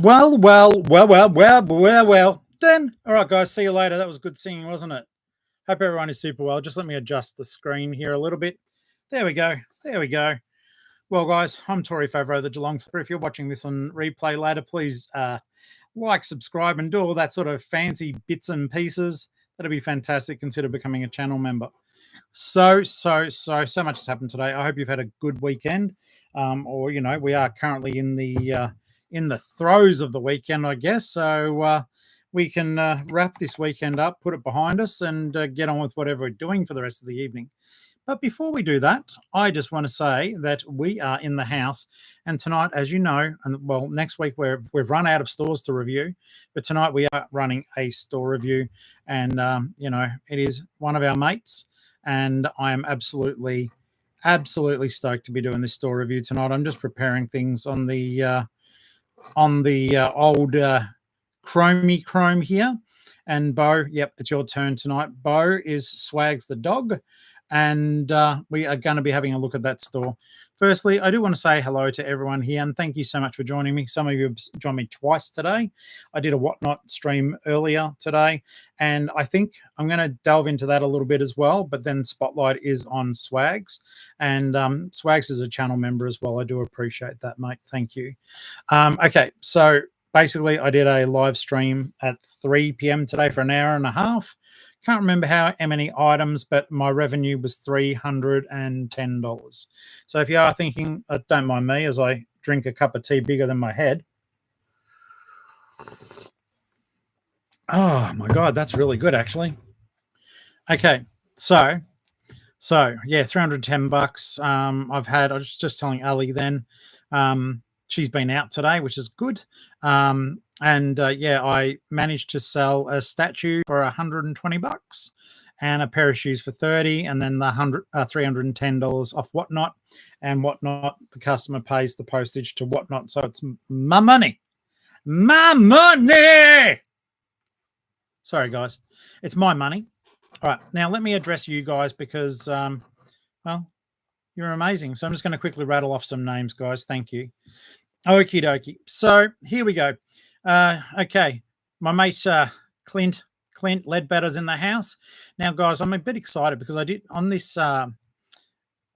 Well. Then, all right, guys, see you later. That was good singing, wasn't it? Hope everyone is super well. Just let me adjust the screen here a little bit. There we go. Well, guys, I'm Tori Favreau, the Geelong-Flipper. If you're watching this on replay later, please like, subscribe, and do all that sort of fancy bits and pieces. That'd be fantastic. Consider becoming a channel member. So much has happened today. I hope you've had a good weekend. Or we are currently in the throes of the weekend, I guess. So we can wrap this weekend up, put it behind us, and get on with whatever we're doing for the rest of the evening. But before we do that, I just want to say that we are in the house, and tonight, as you know, and well, next week we've run out of stores to review, but tonight we are running a store review, and it is one of our mates, and I am absolutely stoked to be doing this store review tonight. I'm just preparing things on the old Chrome here, and Bo, yep, it's your turn tonight. Bo is Swags the dog, and we are going to be having a look at that store. Firstly, I do want to say hello to everyone here, and thank you so much for joining me. Some of you have joined me twice today. I did a Whatnot stream earlier today, and I think I'm going to delve into that a little bit as well, but then Spotlight is on Swags, and Swags is a channel member as well. I do appreciate that, mate. Thank you. Okay, so basically I did a live stream at 3 p.m. today for an hour and a half. Can't remember how many items, but my revenue was $310. So if you are thinking, don't mind me as I drink a cup of tea bigger than my head. Oh my God, that's really good actually. Okay, so yeah, $310. I was just telling Ali then, she's been out today, which is good. I managed to sell a statue for $120 and a pair of shoes for $30, and then the $310 off Whatnot, and Whatnot, the customer pays the postage to Whatnot, so it's my money. Sorry, guys, it's my money. All right, now let me address you guys because, well, you're amazing. So I'm just going to quickly rattle off some names, guys. Thank you. Okie dokie. So here we go. Okay, my mate Clint Ledbetter's in the house. Now, guys, I'm a bit excited because I did on this on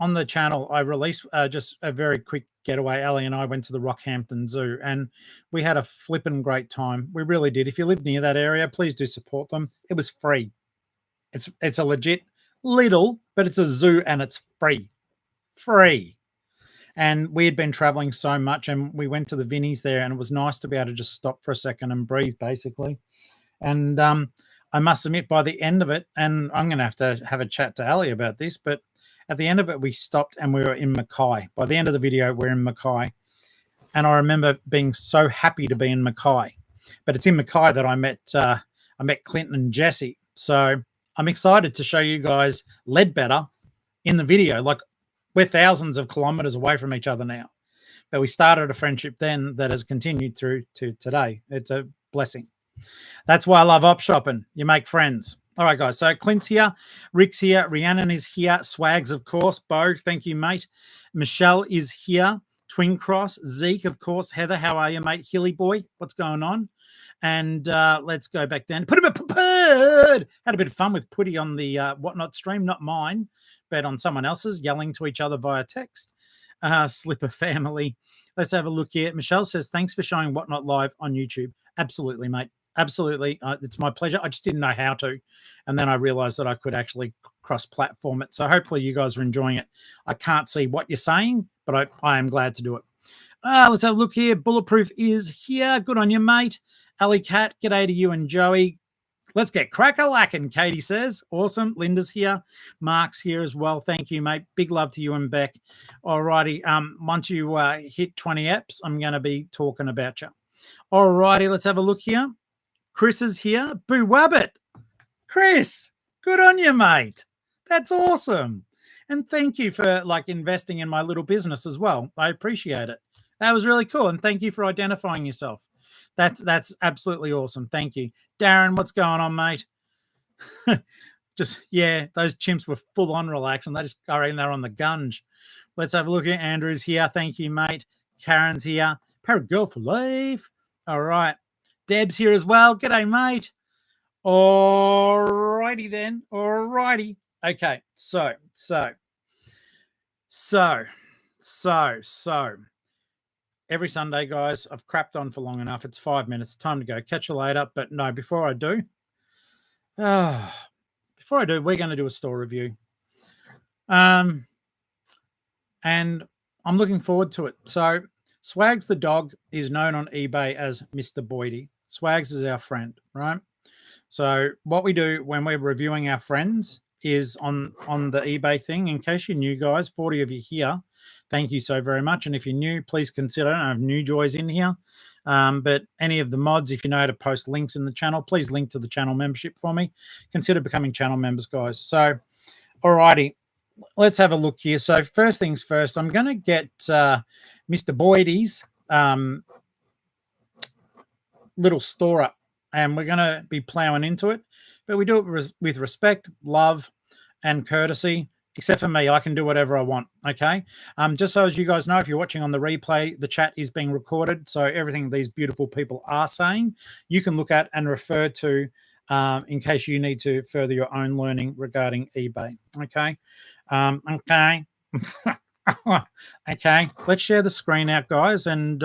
the channel. I released just a very quick getaway. Ali and I went to the Rockhampton Zoo, and we had a flippin' great time. We really did. If you live near that area, please do support them. It was free. It's a legit little, but it's a zoo and it's free. And we had been traveling so much, and we went to the Vinnies there, and it was nice to be able to just stop for a second and breathe, basically. And I must admit, by the end of it, and I'm going to have a chat to Ali about this, but at the end of it, we stopped and we were in Mackay. By the end of the video, we're in Mackay. And I remember being so happy to be in Mackay. But it's in Mackay that I met Clinton and Jesse. So I'm excited to show you guys Ledbetter in the video. Like, we're thousands of kilometers away from each other now, but we started a friendship then that has continued through to today. It's a blessing. That's why I love op shopping. You make friends. All right, guys. So Clint's here, Rick's here, Rhiannon is here, Swags, of course, Bo, thank you, mate. Michelle is here, Twin Cross, Zeke, of course, Heather, how are you, mate? Hilly boy, what's going on? And let's go back down. Put him a pud. Had a bit of fun with Putty on the Whatnot stream, not mine, but on someone else's, yelling to each other via text. Slipper family. Let's have a look here. Michelle says, thanks for showing Whatnot live on YouTube. Absolutely, mate. Absolutely. It's my pleasure. I just didn't know how to. And then I realized that I could actually cross-platform it. So hopefully you guys are enjoying it. I can't see what you're saying, but I am glad to do it. Let's have a look here. Bulletproof is here. Good on you, mate. Ali Cat, g'day to you and Joey. Let's get crack-a-lackin', Katie says. Awesome. Linda's here. Mark's here as well. Thank you, mate. Big love to you and Beck. All righty. Once you hit 20 apps, I'm going to be talking about you. All righty. Let's have a look here. Chris is here. Boo Wabbit. Chris, good on you, mate. That's awesome. And thank you for investing in my little business as well. I appreciate it. That was really cool. And thank you for identifying yourself. That's absolutely awesome. Thank you. Darren, what's going on, mate? Yeah, those chimps were full on relaxing. They just are in there on the gunge. Let's have a look at Andrew's here. Thank you, mate. Karen's here. Parrot Girl for life. All right. Deb's here as well. G'day, mate. All righty then. All righty. Okay. So. Every Sunday, guys, I've crapped on for long enough. It's 5 minutes. Time to go. Catch you later. But no, before I do, we're going to do a store review. And I'm looking forward to it. So Swags the dog is known on eBay as Mr. Boydie. Swags is our friend, right? So what we do when we're reviewing our friends is on the eBay thing. In case you're new, guys, 40 of you here, thank you so very much. And if you're new, please consider. I have new joys in here. But any of the mods, if you know how to post links in the channel, please link to the channel membership for me. Consider becoming channel members, guys. So, all righty. Let's have a look here. So first things first, I'm going to get Mr. Boydie's little store up, and we're going to be plowing into it. But we do it with respect, love, and courtesy. Except for me, I can do whatever I want, okay? Just so as you guys know, if you're watching on the replay, the chat is being recorded, so everything these beautiful people are saying, you can look at and refer to in case you need to further your own learning regarding eBay, okay? Okay. Okay, let's share the screen out, guys, and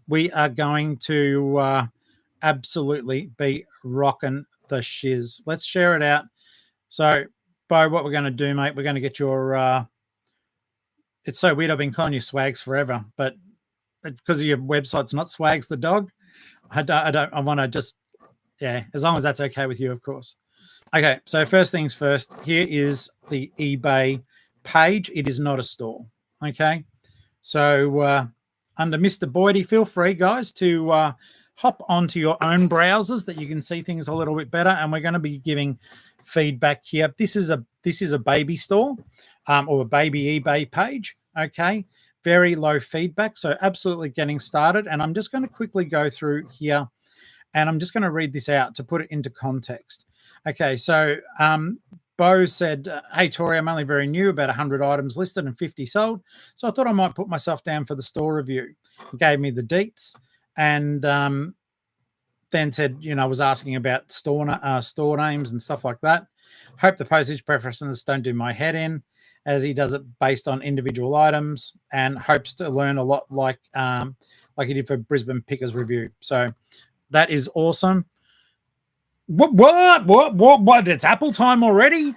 we are going to absolutely be rocking the shiz. Let's share it out. So, Bo, what we're going to do, mate, we're going to get your it's so weird, I've been calling you Swags forever, but because of your website's not Swags the dog, I want to just, yeah, as long as that's okay with you, of course. Okay, so first things first, here is the eBay page. It is not a store, okay? So under Mr. Boydie, feel free, guys, to hop onto your own browsers that you can see things a little bit better, and we're going to be giving feedback here. This is a baby store or a baby eBay page, okay? Very low feedback, so absolutely getting started, and I'm just going to quickly go through here, and I'm just going to read this out to put it into context. Okay, so Bo said, hey, Tori, I'm only very new, about 100 items listed and 50 sold. So I thought I might put myself down for the store review. He gave me the deets, and then said, you know, was asking about store names and stuff like that. Hope the postage preferences don't do my head in, as he does it based on individual items, and hopes to learn a lot like he did for Brisbane Pickers review. So that is awesome. What? It's Apple time already?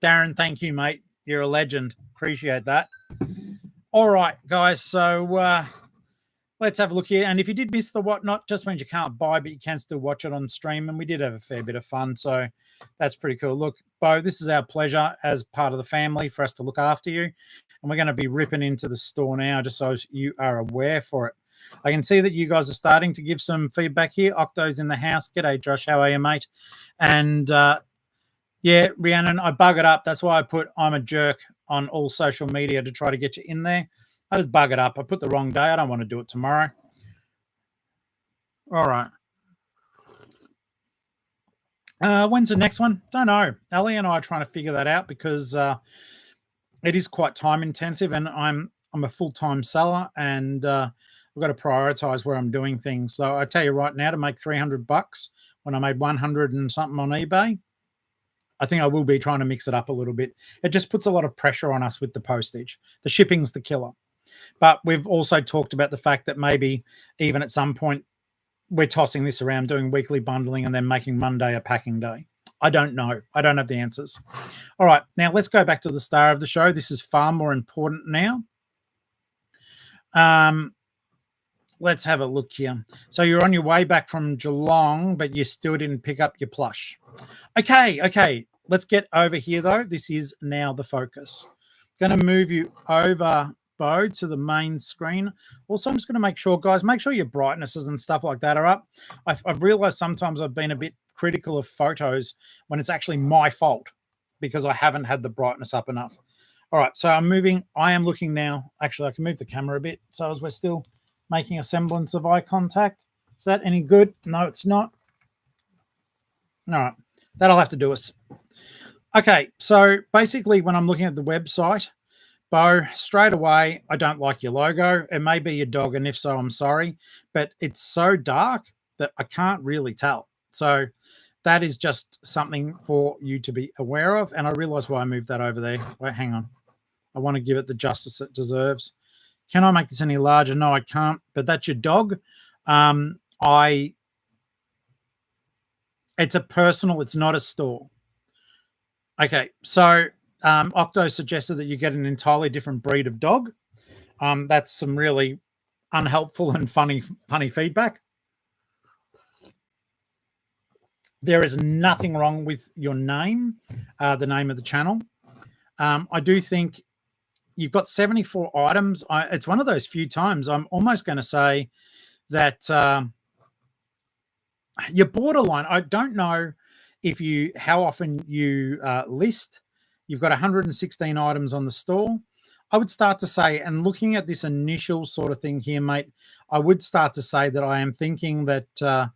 Darren, thank you, mate. You're a legend. Appreciate that. All right, guys. So let's have a look here. And if you did miss the whatnot, just means you can't buy, but you can still watch it on stream. And we did have a fair bit of fun. So that's pretty cool. Look, Bo, this is our pleasure as part of the family for us to look after you. And we're going to be ripping into the store now, just so you are aware for it. I can see that you guys are starting to give some feedback here. Octo's in the house. G'day, Josh. How are you, mate? And yeah, Rhiannon, I bug it up. That's why I put I'm a jerk on all social media to try to get you in there. I just bug it up. I put the wrong day. I don't want to do it tomorrow. All right. When's the next one? Don't know. Ali and I are trying to figure that out because it is quite time intensive, and I'm a full-time seller, and I've got to prioritize where I'm doing things. So I tell you right now, to make $300 when I made 100 and something on eBay, I think I will be trying to mix it up a little bit. It just puts a lot of pressure on us with the postage. The shipping's the killer. But we've also talked about the fact that maybe even at some point we're tossing this around, doing weekly bundling and then making Monday a packing day. I don't know. I don't have the answers. All right. Now let's go back to the star of the show. This is far more important now. Let's have a look here. So you're on your way back from Geelong, but you still didn't pick up your plush. Okay. Let's get over here, though. This is now the focus. Going to move you over, Bo, to the main screen. Also, I'm just going to make sure, guys, make sure your brightnesses and stuff like that are up. I've realized sometimes I've been a bit critical of photos when it's actually my fault because I haven't had the brightness up enough. All right, so I am looking now. Actually, I can move the camera a bit so as we're still making a semblance of eye contact. Is that any good? No, it's not. All right, that'll have to do us. Okay, so basically when I'm looking at the website, Bo, straight away, I don't like your logo. It may be your dog, and if so, I'm sorry, but it's so dark that I can't really tell. So that is just something for you to be aware of. And I realize why I moved that over there. Wait, hang on. I want to give it the justice it deserves. Can I make this any larger? No, I can't. But that's your dog. It's a personal. It's not a store. Okay, so Octo suggested that you get an entirely different breed of dog. That's some really unhelpful and funny feedback. There is nothing wrong with your name, the name of the channel. I do think you've got 74 items. It's one of those few times I'm almost going to say that you're borderline. I don't know how often you list. You've got 116 items on the store. I would start to say, and looking at this initial sort of thing here, mate, I would start to say that I am thinking that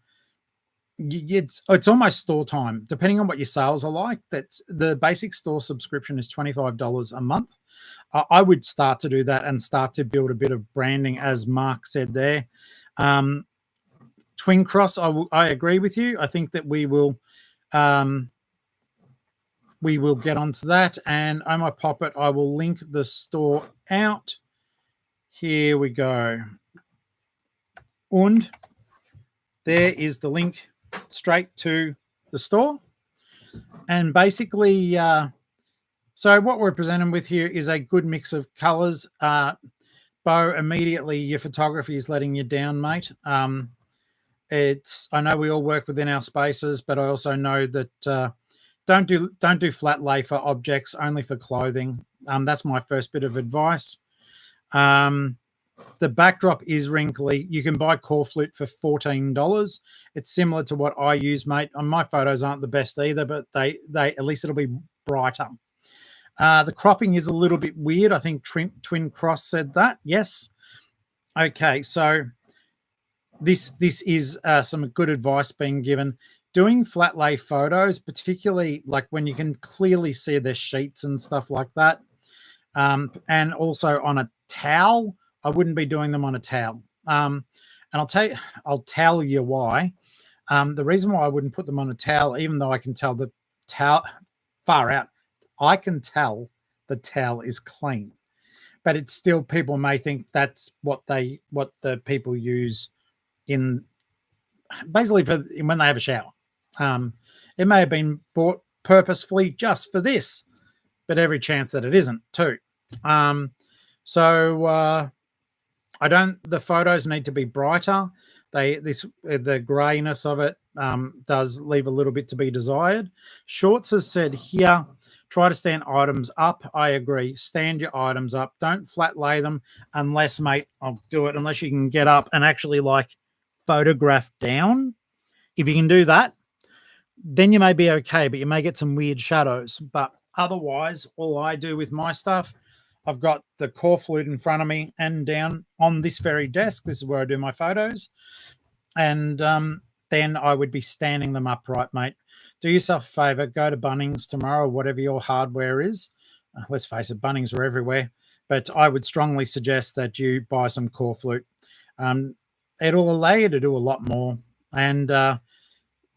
it's almost store time, depending on what your sales are like. That's the basic store subscription is $25 a month. I would start to do that and start to build a bit of branding, as Mark said there. Twin Cross, I agree with you. I think that we will get onto that. And Oh My Poppet, I will link the store out. Here we go. And there is the link straight to the store. And basically, so what we're presenting with here is a good mix of colors. Bo, immediately your photography is letting you down, mate. I know we all work within our spaces, but I also know that don't do flat lay for objects, only for clothing. That's my first bit of advice. The backdrop is wrinkly. You can buy core flute for $14. It's similar to what I use, mate. My photos aren't the best either, but they at least it'll be brighter. The cropping is a little bit weird. I think Twin Cross said that. Yes. Okay, so this is some good advice being given. Doing flat lay photos, particularly like when you can clearly see the sheets and stuff like that, and also on a towel, I wouldn't be doing them on a towel. And I'll tell you why. The reason why I wouldn't put them on a towel, even though I can tell the towel far out, I can tell the towel is clean, but it's still, people may think that's what the people use in basically for when they have a shower. It may have been bought purposefully just for this, but every chance that it isn't too. The photos need to be brighter. The grayness of it does leave a little bit to be desired. Shorts has said here, try to stand items up. I agree. Stand your items up. Don't flat lay them unless, mate, I'll do it, unless you can get up and actually like photograph down. If you can do that, then you may be okay, but you may get some weird shadows. But otherwise, all I do with my stuff, I've got the core flute in front of me and down on this very desk. This is where I do my photos. And then I would be standing them upright, mate. Do yourself a favor, go to Bunnings tomorrow, whatever your hardware is. Let's face it, Bunnings are everywhere. But I would strongly suggest that you buy some core flute. It'll allow you to do a lot more. And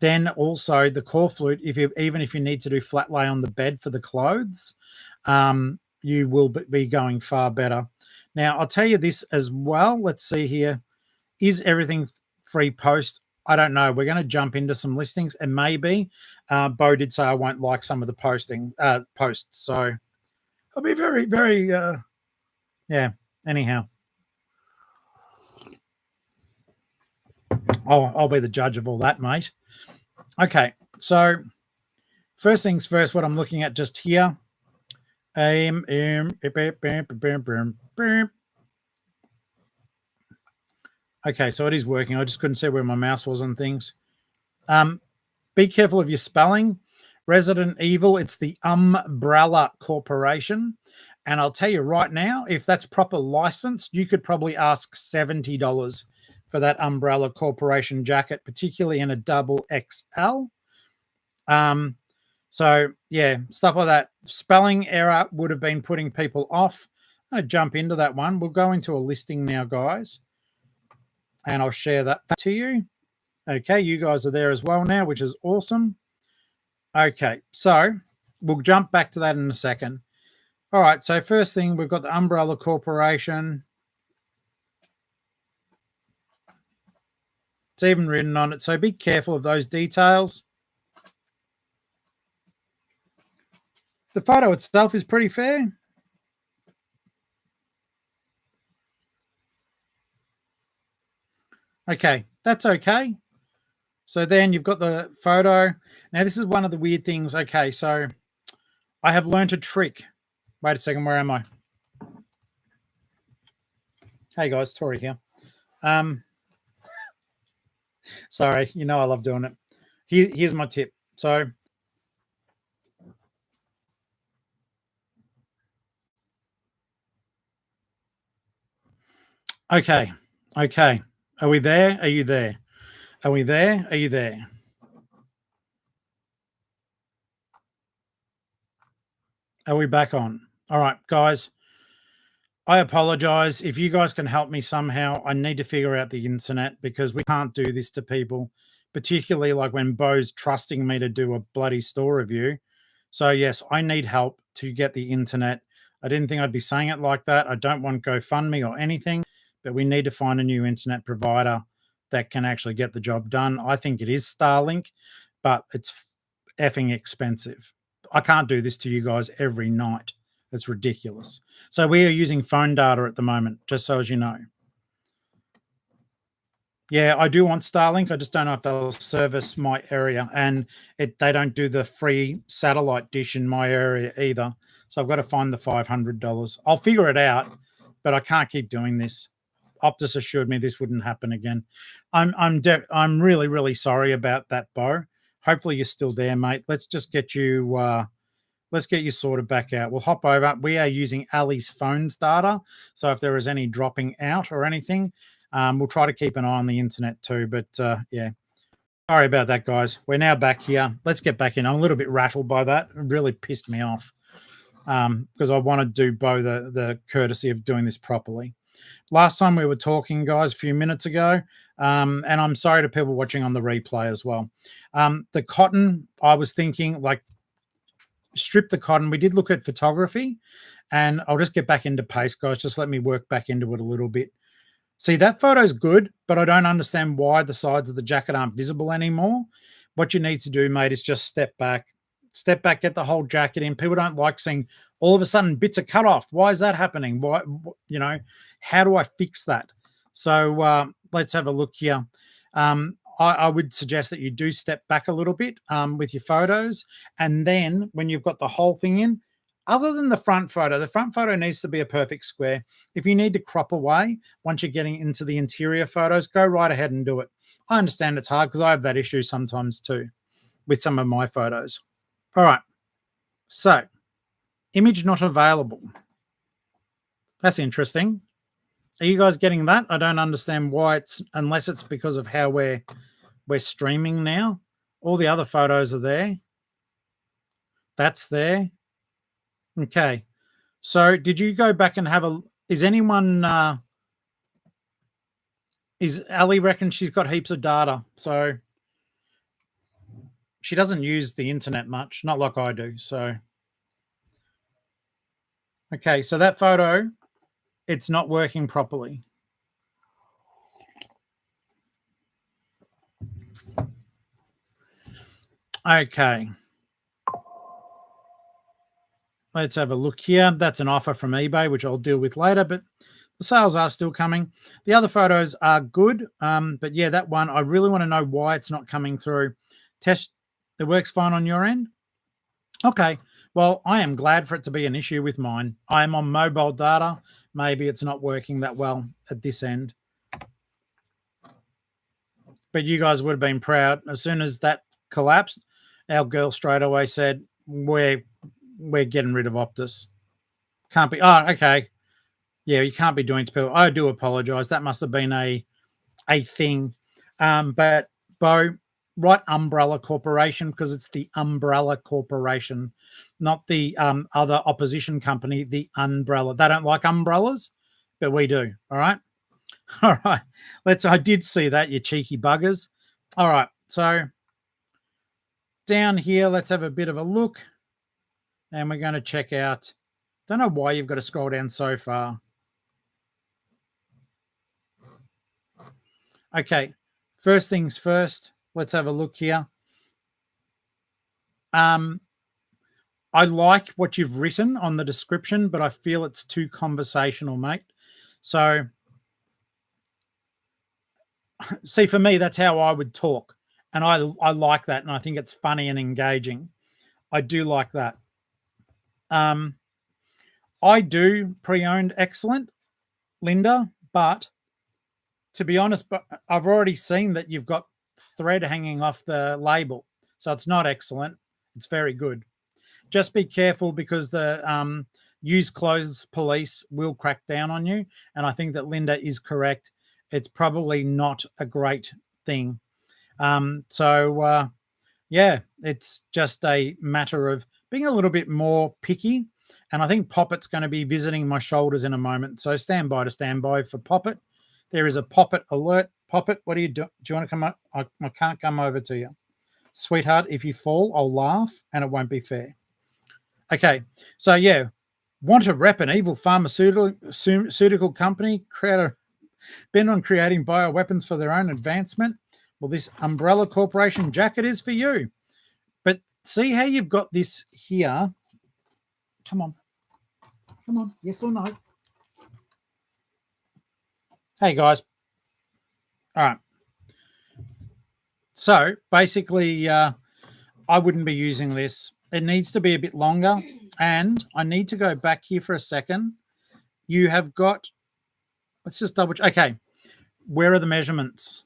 then also the core flute, even if you need to do flat lay on the bed for the clothes, you will be going far better. Now, I'll tell you this as well. Let's see here. Is everything free post? I don't know. We're going to jump into some listings, and maybe Bo did say I won't like some of the posts. So I'll be very, very, yeah. Anyhow, I'll be the judge of all that, mate. Okay, so first things first, what I'm looking at just here. Okay, so it is working. I just couldn't see where my mouse was on things. Be careful of your spelling. Resident Evil, it's the Umbrella Corporation. And I'll tell you right now, if that's proper licensed, you could probably ask $70 for that Umbrella Corporation jacket, particularly in a double XL. So, yeah, stuff like that. Spelling error would have been putting people off. I'm going to jump into that one. We'll go into a listing now, guys, and I'll share that to you. Okay, you guys are there as well now, which is awesome. Okay, so we'll jump back to that in a second. All right, so first thing, we've got the Umbrella Corporation. It's even written on it, so be careful of those details. The photo itself is pretty fair. Okay, that's okay. So then you've got the photo. Now, this is one of the weird things. Okay, so I have learned a trick. Wait a second, where am I? Hey guys, Tori here. Sorry, you know I love doing it. Here's my tip. So okay. Are we there? Are you there? Are we there? Are you there? Are we back on? All right, guys. I apologize. If you guys can help me somehow, I need to figure out the internet because we can't do this to people, particularly like when Bo's trusting me to do a bloody store review. So, yes, I need help to get the internet. I didn't think I'd be saying it like that. I don't want GoFundMe or anything, but we need to find a new internet provider that can actually get the job done. I think it is Starlink, but it's effing expensive. I can't do this to you guys every night. It's ridiculous. So we are using phone data at the moment, just so as you know. Yeah, I do want Starlink. I just don't know if they'll service my area. And they don't do the free satellite dish in my area either. So I've got to find the $500. I'll figure it out, but I can't keep doing this. Optus assured me this wouldn't happen again. I'm really, really sorry about that, Bo. Hopefully you're still there, mate. Let's just get you let's get you sorted back out. We'll hop over. We are using Ali's phone's data. So if there is any dropping out or anything, we'll try to keep an eye on the internet too. But yeah, sorry about that, guys. We're now back here. Let's get back in. I'm a little bit rattled by that. It really pissed me off because I want to do Bo the courtesy of doing this properly. Last time we were talking, guys, a few minutes ago, and I'm sorry to people watching on the replay as well. The cotton, I was thinking like, strip the cotton. We did look at photography, and I'll just get back into paste, guys. Just let me work back into it a little bit. See, that photo's good, but I don't understand why the sides of the jacket aren't visible anymore. What you need to do, mate, is just step back, get the whole jacket in. People don't like seeing all of a sudden bits are cut off. Why is that happening? Why, you know, how do I fix that? So let's have a look here. I would suggest that you do step back a little bit with your photos. And then when you've got the whole thing in, other than the front photo needs to be a perfect square. If you need to crop away once you're getting into the interior photos, go right ahead and do it. I understand it's hard because I have that issue sometimes too with some of my photos. All right. So, image not available. That's interesting. Are you guys getting that? I don't understand why it's, unless it's because of how we're streaming now. All the other photos are there. That's there. Okay. So did you go back and have a, is anyone, is Ali reckon she's got heaps of data. So she doesn't use the internet much, not like I do. So, okay. So that photo, it's not working properly. Okay. Let's have a look here. That's an offer from eBay, which I'll deal with later, but the sales are still coming. The other photos are good, but yeah, that one, I really want to know why it's not coming through. Test, it works fine on your end? Okay. Well, I am glad for it to be an issue with mine. I am on mobile data. Maybe it's not working that well at this end. But you guys would have been proud. As soon as that collapsed, our girl straight away said, we're getting rid of Optus. Can't be. Oh, okay. Yeah, you can't be doing to people. I do apologize. That must have been a thing. But Bo, write Umbrella Corporation because it's the Umbrella Corporation, not the other opposition company, the Umbrella. They don't like umbrellas, but we do. All right. All right. I did see that, you cheeky buggers. All right. So down here, let's have a bit of a look. And we're going to check out. Don't know why you've got to scroll down so far. Okay. First things first. Let's have a look here. I like what you've written on the description, but I feel it's too conversational, mate. So, see, for me, that's how I would talk. And I like that, and I think it's funny and engaging. I do like that. I do pre-owned excellent, Linda, but to be honest, but I've already seen that you've got thread hanging off the label. So it's not excellent. It's very good. Just be careful because the used clothes police will crack down on you. And I think that Linda is correct. It's probably not a great thing. Yeah, it's just a matter of being a little bit more picky. And I think Poppet's going to be visiting my shoulders in a moment. So stand by for Poppet. There is a Poppet alert. Poppet, what do you do? Do you want to come up? I can't come over to you. Sweetheart, if you fall, I'll laugh and it won't be fair. Okay, so yeah, want to rep an evil pharmaceutical company, bent on creating bioweapons for their own advancement? Well, this Umbrella Corporation jacket is for you. But see how you've got this here? Come on. Yes or no? Hey, guys. All right. So basically, I wouldn't be using this. It needs to be a bit longer. And I need to go back here for a second. You have got, let's just double check. Okay. Where are the measurements?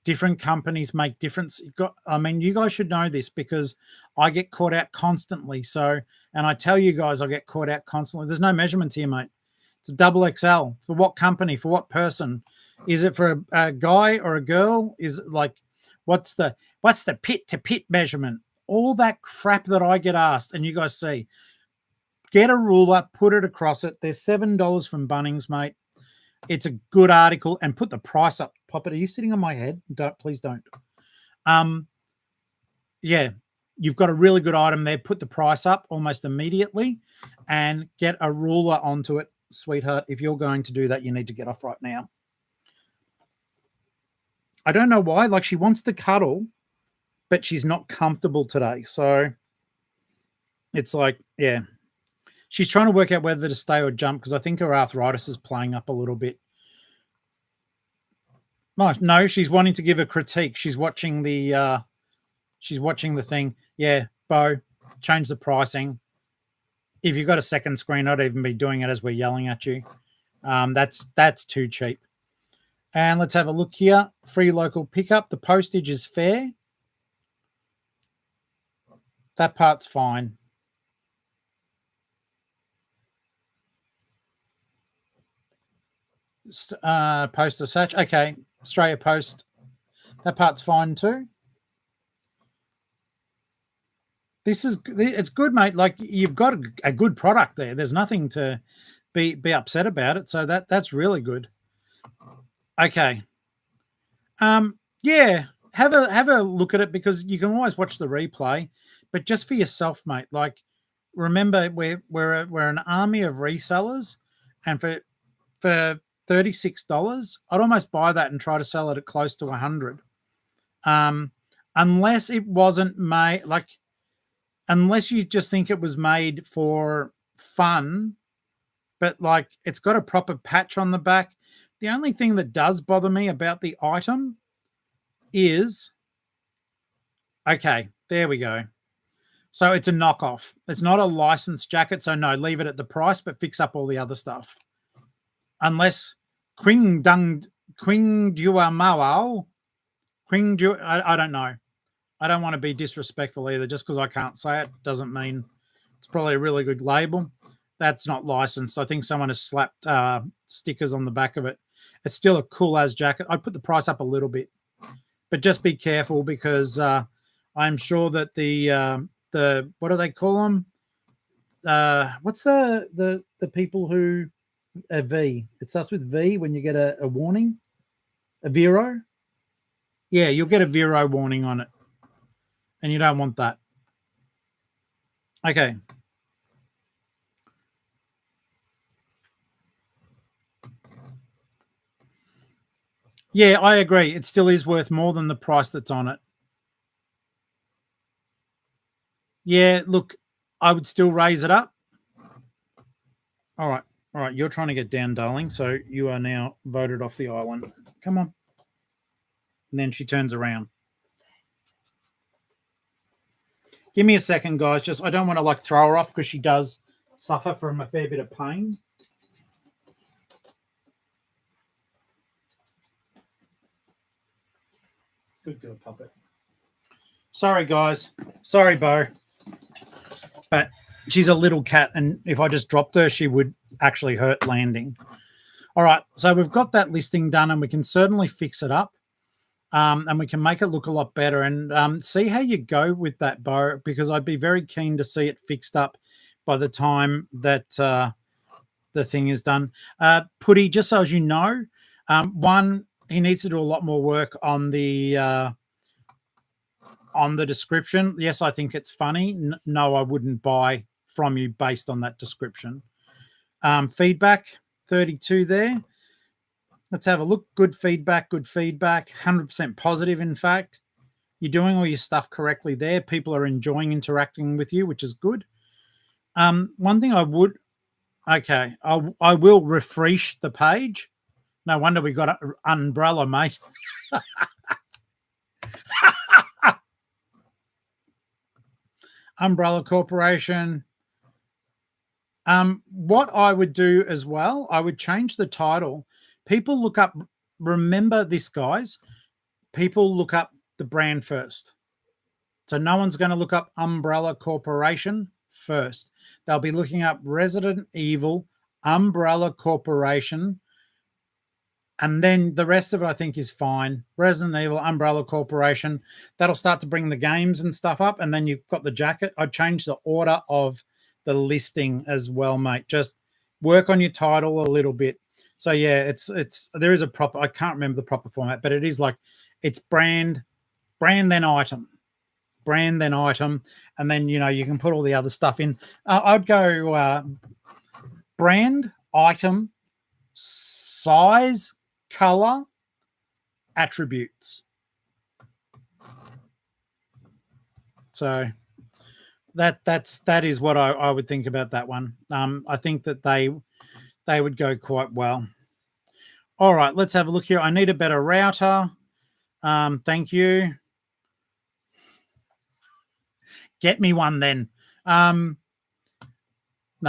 Different companies make difference. You guys should know this because I get caught out constantly. So, and I tell you guys, I get caught out constantly. There's no measurements here, mate. It's a double XL. For what company? For what person? Is it for a guy or a girl? Is it like, what's the pit to pit measurement? All that crap that I get asked, and you guys see. Get a ruler, put it across it. There's $7 from Bunnings, mate. It's a good article, and put the price up. Poppet, are you sitting on my head? Please don't. Yeah, you've got a really good item there. Put the price up almost immediately and get a ruler onto it, sweetheart. If you're going to do that, you need to get off right now. I don't know why. Like, she wants to cuddle, but she's not comfortable today. So it's like, yeah. She's trying to work out whether to stay or jump because I think her arthritis is playing up a little bit. No, she's wanting to give a critique. She's watching the thing. Yeah, Bo, change the pricing. If you've got a second screen, I'd even be doing it as we're yelling at you. That's too cheap. And let's have a look here. Free local pickup. The postage is fair. That part's fine. Post or such. Okay. Australia Post. That part's fine too. It's good, mate. Like, you've got a good product there. There's nothing to be upset about it. So that's really good. Okay. Yeah. Have a look at it because you can always watch the replay, but just for yourself, mate. Like, remember, we're an army of resellers, and for $36, I'd almost buy that and try to sell it at close to 100. Unless it wasn't made, like, unless you just think it was made for fun, but like it's got a proper patch on the back. The only thing that does bother me about the item is, okay, there we go. So it's a knockoff. It's not a licensed jacket. So no, leave it at the price, but fix up all the other stuff. Unless I don't know. I don't want to be disrespectful either. Just because I can't say it doesn't mean it's probably a really good label. That's not licensed. I think someone has slapped stickers on the back of it. It's still a cool as jacket. I'd put the price up a little bit, but just be careful because I'm sure that the what do they call them? What's the people who a V? It starts with V when you get a warning, a Vero. Yeah, you'll get a Vero warning on it, and you don't want that. Okay. Yeah, I agree. It still is worth more than the price that's on it. Yeah, look, I would still raise it up. All right. All right. You're trying to get down, darling. So you are now voted off the island. Come on. And then she turns around. Give me a second, guys. Just I don't want to like throw her off because she does suffer from a fair bit of pain. Good girl, puppet. Sorry, guys. Sorry, Bo. But she's a little cat, and if I just dropped her, she would actually hurt landing. All right, so we've got that listing done, and we can certainly fix it up, and we can make it look a lot better. And see how you go with that, Bo, because I'd be very keen to see it fixed up by the time that the thing is done. Putty, just so as you know, one, he needs to do a lot more work on the description. Yes, I think it's funny. No, I wouldn't buy from you based on that description. Feedback, 32 there. Let's have a look. Good feedback, 100% positive, in fact. You're doing all your stuff correctly there. People are enjoying interacting with you, which is good. One thing I would, okay, I will refresh the page. No wonder we got an umbrella, mate. Umbrella Corporation. What I would do as well, I would change the title. People look up, remember this, guys, people look up the brand first. So no one's going to look up Umbrella Corporation first. They'll be looking up Resident Evil, Umbrella Corporation, and then the rest of it I think is fine. Resident Evil, Umbrella Corporation. That'll start to bring the games and stuff up, and then you've got the jacket. I'd change the order of the listing as well, mate. Just work on your title a little bit. So yeah, there is a proper, I can't remember the proper format, but it is like it's brand then item, and then you can put all the other stuff in. I'd go brand, item, size, color, attributes. So that is what I would think about that one. I think that they would go quite well. All right, let's have a look here. I need a better router. Thank you. Get me one then. No,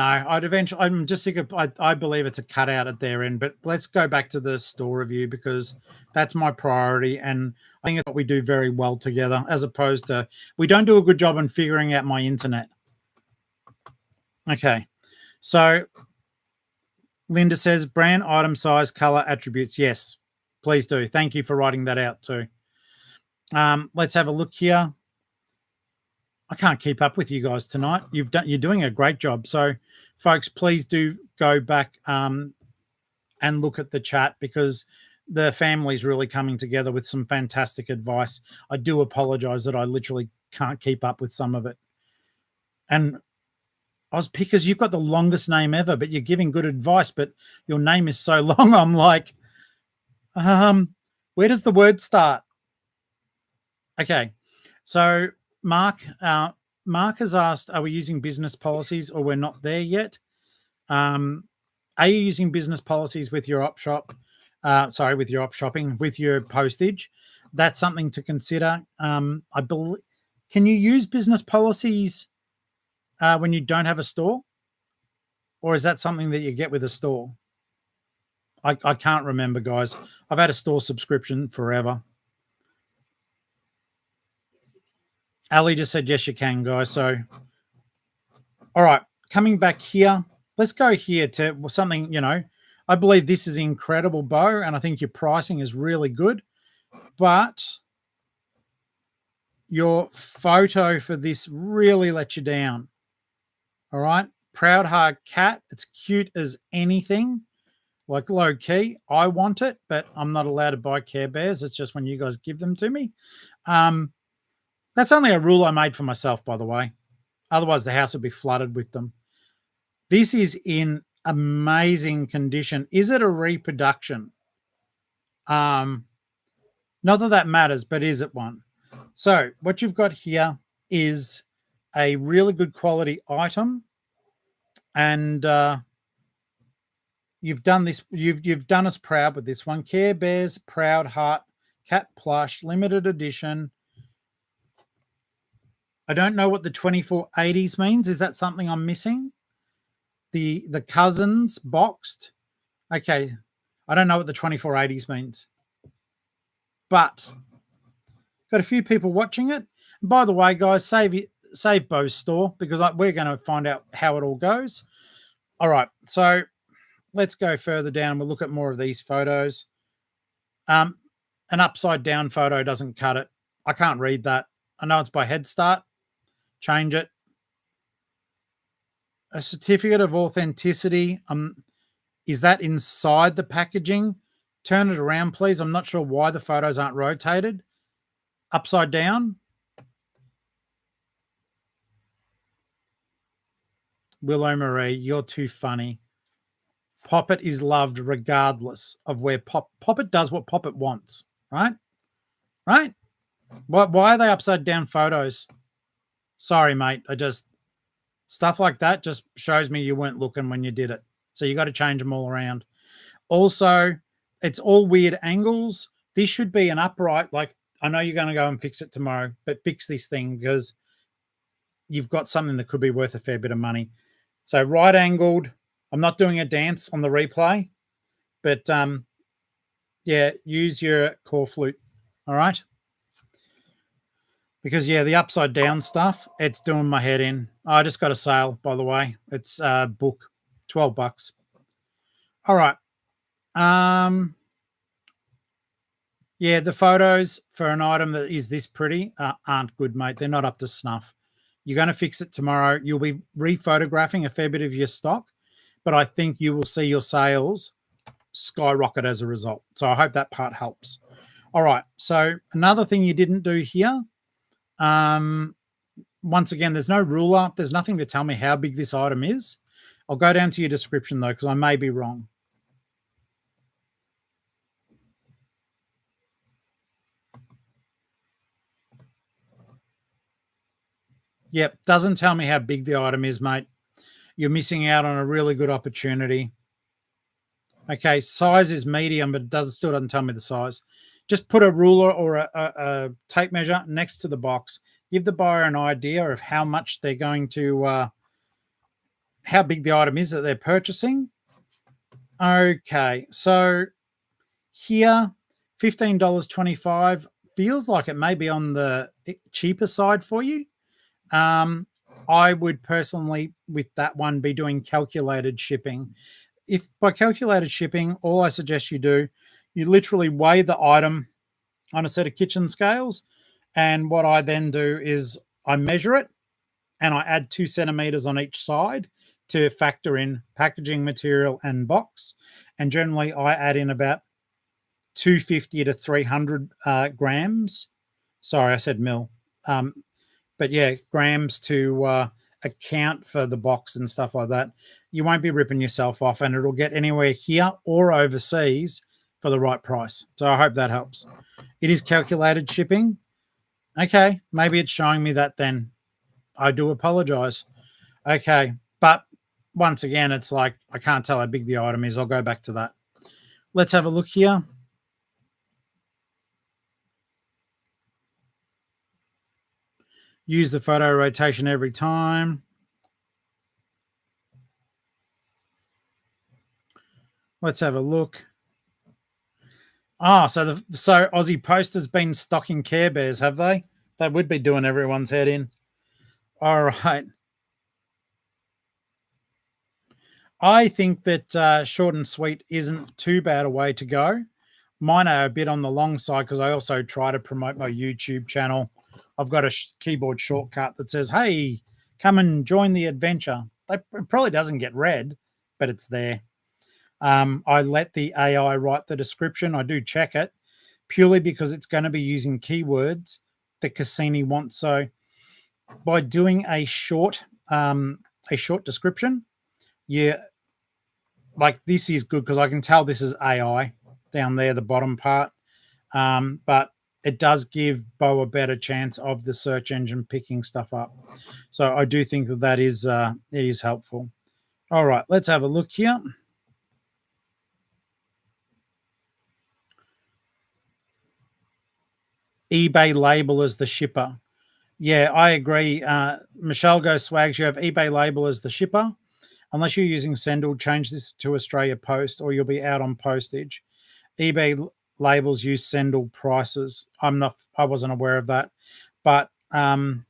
I'm just sick of, I believe it's a cutout at their end, but let's go back to the store review because that's my priority. And I think it's what we do very well together, as opposed to, we don't do a good job on figuring out my internet. Okay. So Linda says brand, item, size, color, attributes. Yes, please do. Thank you for writing that out too. Let's have a look here. I can't keep up with you guys tonight. You're doing a great job. So, folks, please do go back and look at the chat because the family's really coming together with some fantastic advice. I do apologize that I literally can't keep up with some of it. And because you've got the longest name ever, but you're giving good advice, but your name is so long. I'm like, where does the word start? Okay, so Mark has asked, are we using business policies or we're not there yet? Are you using business policies with your op shop? With your op shopping, with your postage? That's something to consider. I believe, can you use business policies when you don't have a store? Or is that something that you get with a store? I can't remember, guys. I've had a store subscription forever. Ali just said, yes, you can, guys. So, all right, coming back here, let's go here to something, I believe this is incredible, Bo, and I think your pricing is really good. But your photo for this really let you down. All right. Proud Hard Cat. It's cute as anything. Like low key. I want it, but I'm not allowed to buy Care Bears. It's just when you guys give them to me. That's only a rule I made for myself, by the way. Otherwise, the house would be flooded with them. This is in amazing condition. Is it a reproduction? Not that matters, but is it one? So what you've got here is a really good quality item, and you've done this. You've done us proud with this one. Care Bears Proud Heart Cat Plush Limited Edition. I don't know what the 2480s means. Is that something I'm missing? The cousins boxed. Okay, I don't know what the 2480s means, but got a few people watching it. And by the way, guys, save Bo's store because we're going to find out how it all goes. All right, so let's go further down. We'll look at more of these photos. An upside down photo doesn't cut it. I can't read that. I know it's by Head Start. Change it. A certificate of authenticity. Is that inside the packaging? Turn it around, please. I'm not sure why the photos aren't rotated. Upside down. Willow Marie, you're too funny. Poppet is loved regardless of where Poppet does what Poppet wants, right? Right? Why are they upside down photos? Sorry, mate. Stuff like that just shows me you weren't looking when you did it. So you got to change them all around. Also, it's all weird angles. This should be an upright, like I know you're going to go and fix it tomorrow, but fix this thing because you've got something that could be worth a fair bit of money. So right angled. I'm not doing a dance on the replay, but yeah, use your core flute. All right. Because yeah, the upside down stuff, it's doing my head in. I just got a sale, by the way. It's book, $12. All right. Yeah, the photos for an item that is this pretty aren't good, mate. They're not up to snuff. You're going to fix it tomorrow. You'll be rephotographing a fair bit of your stock, but I think you will see your sales skyrocket as a result. So I hope that part helps. All right. So another thing you didn't do here, once again, there's no ruler. There's nothing to tell me how big this item is. I'll go down to your description, though, because I may be wrong. Yep, doesn't tell me how big the item is, mate. You're missing out on a really good opportunity. Okay, size is medium, but it still doesn't tell me the size. Just put a ruler or a tape measure next to the box. Give the buyer an idea of how much they're going to, how big the item is that they're purchasing. Okay, so here, $15.25 feels like it may be on the cheaper side for you. I would personally, with that one, be doing calculated shipping. If by calculated shipping, all I suggest you do, you literally weigh the item on a set of kitchen scales. And what I then do is I measure it and I add 2 centimeters on each side to factor in packaging material and box. And generally I add in about 250 to 300 grams. Sorry, I said mil. But yeah, grams to account for the box and stuff like that. You won't be ripping yourself off, and it'll get anywhere here or overseas for the right price. So I hope that helps. It is calculated shipping. Okay, maybe it's showing me that then. I do apologize. Okay, but once again, it's like I can't tell how big the item is. I'll go back to that. Let's have a look here. Use the photo rotation every time. Let's have a look. So Aussie Post has been stocking Care Bears, have they? They would be doing everyone's head in. All right. I think that short and sweet isn't too bad a way to go. Mine are a bit on the long side because I also try to promote my YouTube channel I've got a keyboard shortcut that says, hey, come and join the adventure. It probably doesn't get read, but it's there. I let the AI write the description. I do check it purely because it's going to be using keywords that Cassini wants. So by doing a short description, yeah, like this is good because I can tell this is AI down there, the bottom part. But it does give Bo a better chance of the search engine picking stuff up. So I do think that is it is helpful. All right, let's have a look here. eBay label as the shipper. Yeah, I agree. Michelle goes swags. You have eBay label as the shipper. Unless you're using Sendle, change this to Australia Post or you'll be out on postage. eBay labels use Sendle prices. I wasn't aware of that. But all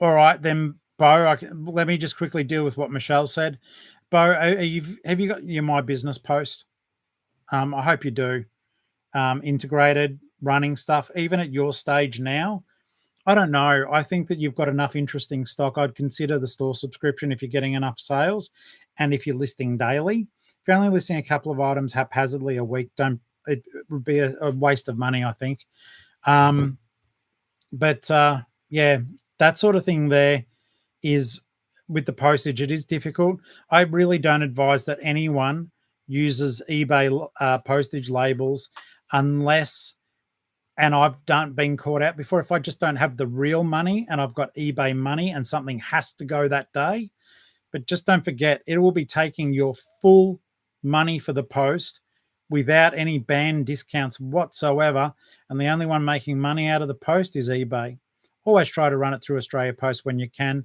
right, then, Bo, let me just quickly deal with what Michelle said. Bo, have you got your My Business post? I hope you do. Integrated, running stuff, even at your stage now. I don't know. I think that you've got enough interesting stock. I'd consider the store subscription if you're getting enough sales and if you're listing daily. If you're only listing a couple of items haphazardly a week, it would be a waste of money, I think. But yeah, that sort of thing there is with the postage, it is difficult. I really don't advise that anyone uses eBay postage labels unless, and I've been caught out before, if I just don't have the real money and I've got eBay money and something has to go that day. But just don't forget, it will be taking your full money for the post without any band discounts whatsoever. And the only one making money out of the post is eBay. Always try to run it through Australia Post when you can,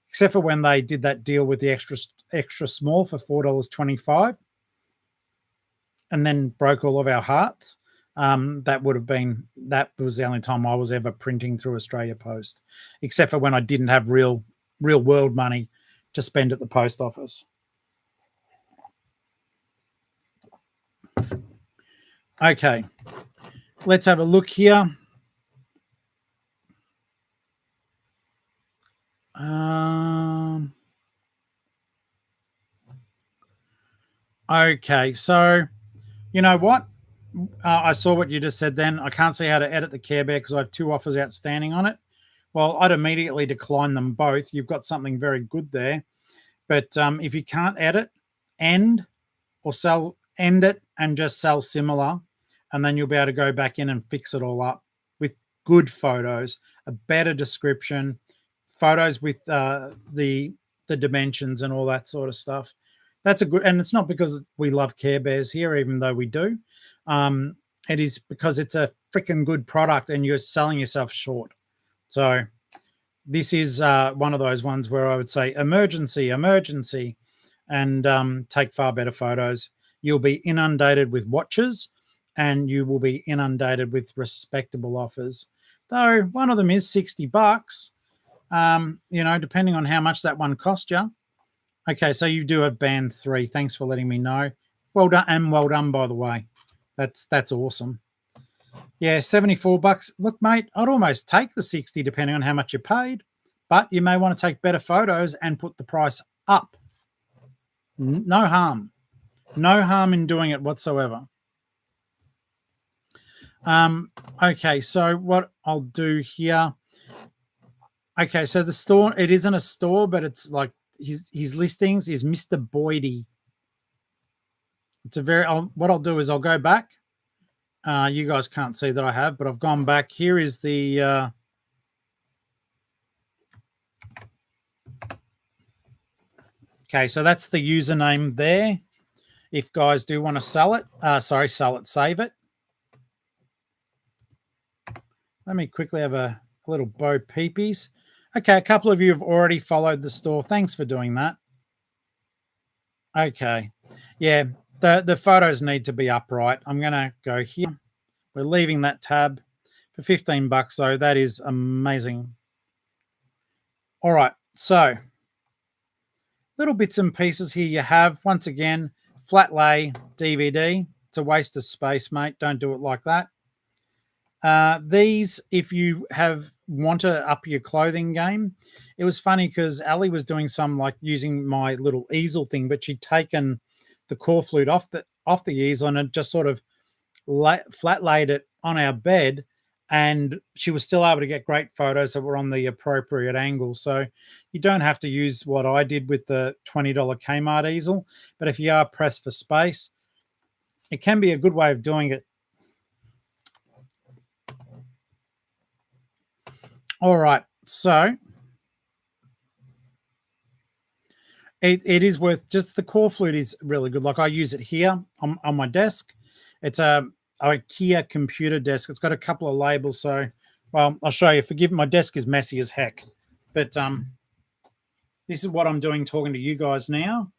except for when they did that deal with the extra small for $4.25 and then broke all of our hearts. That was the only time I was ever printing through Australia Post, except for when I didn't have real world money to spend at the post office. Okay, let's have a look here. Okay, so you know what? I saw what you just said then. I can't see how to edit the Care Bear because I have 2 offers outstanding on it. Well, I'd immediately decline them both. You've got something very good there. But if you can't edit, end it and just sell similar. And then you'll be able to go back in and fix it all up with good photos, a better description, photos with the dimensions and all that sort of stuff. That's a good, and it's not because we love Care Bears here, even though we do. It is because it's a freaking good product and you're selling yourself short. So this is one of those ones where I would say emergency, and take far better photos. You'll be inundated with watches and you will be inundated with respectable offers. Though one of them is $60, depending on how much that one cost you. Okay, so you do have band 3. Thanks for letting me know. Well done, and well done, by the way. That's awesome. Yeah, $74. Look, mate, I'd almost take the 60 depending on how much you paid, but you may want to take better photos and put the price up. No harm. No harm in doing it whatsoever. Okay, so what I'll do here. Okay, so the store, it isn't a store, but it's like his listings is Mr. Boydie. It's what I'll do is I'll go back. You guys can't see that I have, but I've gone back. Here is the okay, so that's the username there. If guys do want to sell it, save it. Let me quickly have a little Bo peepies. Okay, a couple of you have already followed the store. Thanks for doing that. Okay. Yeah, the photos need to be upright. I'm going to go here. We're leaving that tab for $15 though. That is amazing. All right, so little bits and pieces here you have. Once again, flat lay DVD. It's a waste of space, mate. Don't do it like that. These, if you want to up your clothing game, it was funny because Ali was doing some like using my little easel thing, but she'd taken the core flute off the easel and just sort of flat laid it on our bed, and she was still able to get great photos that were on the appropriate angle. So you don't have to use what I did with the $20 Kmart easel, but if you are pressed for space, it can be a good way of doing it. All right, so it is worth, just the core flute is really good. Like I use it here on my desk. It's a IKEA computer desk. It's got a couple of labels. So, well, I'll show you. Forgive me, my desk is messy as heck. But this is what I'm doing talking to you guys now.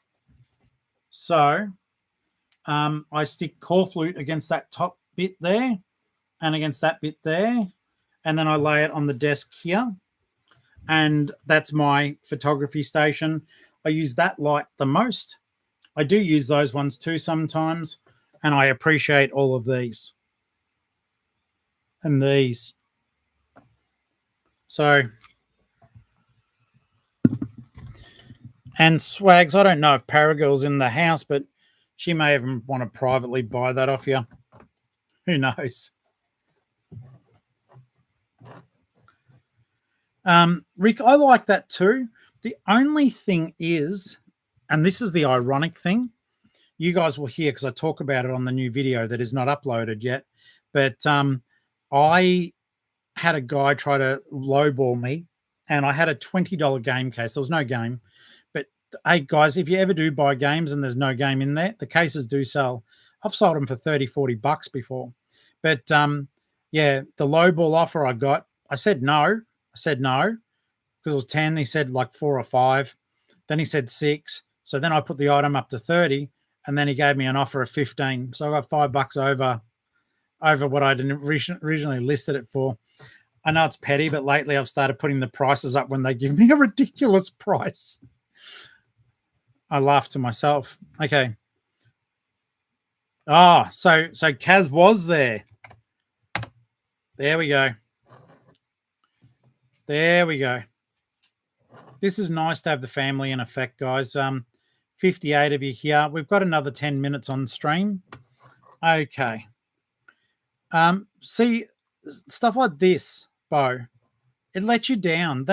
So I stick core flute against that top bit there and against that bit there. And then I lay it on the desk here. And that's my photography station. I use that light the most. I do use those ones too sometimes. And I appreciate all of these. And these. So, and Swags, I don't know if Paragirl's in the house, but she may even want to privately buy that off you. Who knows? Rick, I like that too. The only thing is, and this is the ironic thing, you guys will hear because I talk about it on the new video that is not uploaded yet, but I had a guy try to lowball me, and I had a $20 game case. There was no game, but hey guys, if you ever do buy games and there's no game in there, the cases do sell. I've sold them for $30-40 before, but yeah, the lowball offer I got, I said no because it was 10. He said like 4 or 5. Then he said 6. So then I put the item up to 30, and then he gave me an offer of 15. So I got $5 over what I originally listed it for. I know it's petty, but lately I've started putting the prices up when they give me a ridiculous price. I laugh to myself. Okay. Oh, so Kaz was there. There we go. There we go. This is nice to have the family in effect, guys. 58 of you here. We've got another 10 minutes on stream. Okay. See, stuff like this, Bo, it lets you down.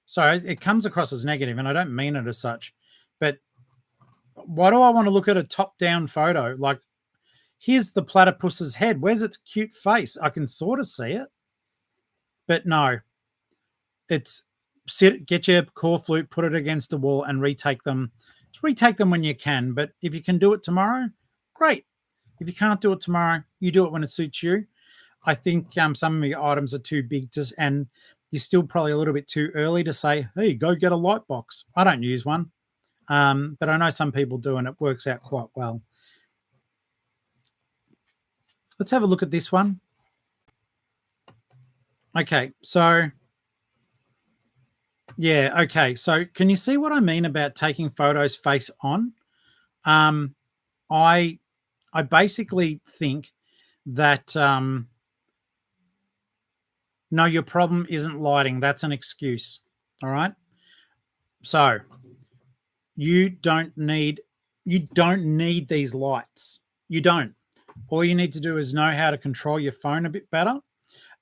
Sorry, it comes across as negative, and I don't mean it as such, but why do I want to look at a top-down photo? Like, here's the platypus's head. Where's its cute face? I can sort of see it, but no. It's get your core flute, put it against the wall, and retake them. Just retake them when you can, but if you can do it tomorrow, great. If you can't do it tomorrow, you do it when it suits you. I think some of your items are too big and you're still probably a little bit too early to say, hey, go get a light box. I don't use one, but I know some people do, and it works out quite well. Let's have a look at this one. Okay, so yeah, okay. So can you see what I mean about taking photos face on? I basically think that no, your problem isn't lighting. That's an excuse. All right. So you don't need these lights. You don't. All you need to do is know how to control your phone a bit better.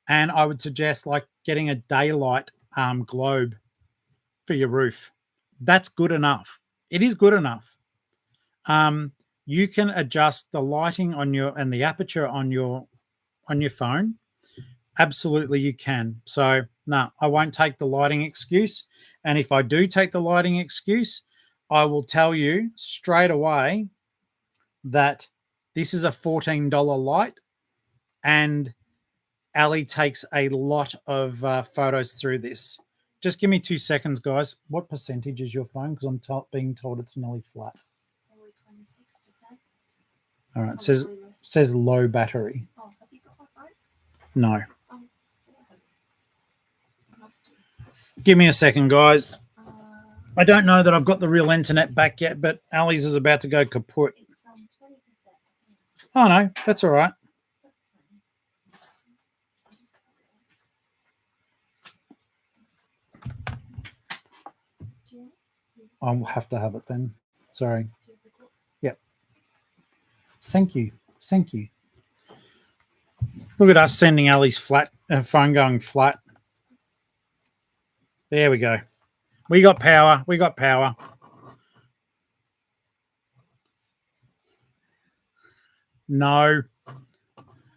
And I would suggest like getting a daylight globe for your roof. That's good enough. It is good enough. You can adjust the lighting on and the aperture on your phone. Absolutely, you can. So no, I won't take the lighting excuse. And if I do take the lighting excuse, I will tell you straight away that this is a $14 light, and Ali takes a lot of photos through this. Just give me 2 seconds, guys. What percentage is your phone? Because I'm being told it's nearly flat. Probably 26%. All right, says low battery. Oh, have you got my phone? No. Give me a second, guys. I don't know that I've got the real internet back yet, but Ali's is about to go kaput. It's Oh, no, that's all right. Do you, I'll have to have it then. Sorry. do you have the book? Yep. Thank you. Thank you. Look at us sending Ali's phone going flat. There we go. We got power. We got power. No.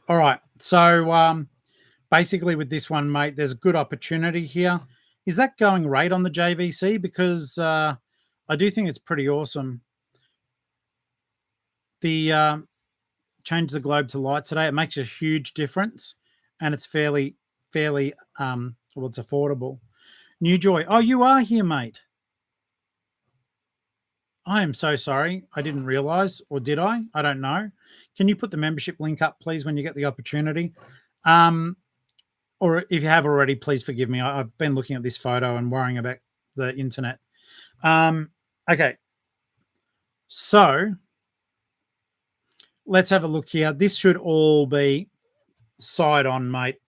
All right. So basically with this one, mate, there's a good opportunity here. Is that going right on the JVC? Because I do think it's pretty awesome. The change the globe to light today, it makes a huge difference, and it's fairly well, it's affordable. New Joy. Oh, you are here, mate. I am so sorry. I didn't realize, or did I? I don't know. Can you put the membership link up, please, when you get the opportunity? Or if you have already, please forgive me. I've been looking at this photo and worrying about the internet. Okay. So let's have a look here. This should all be side on, mate.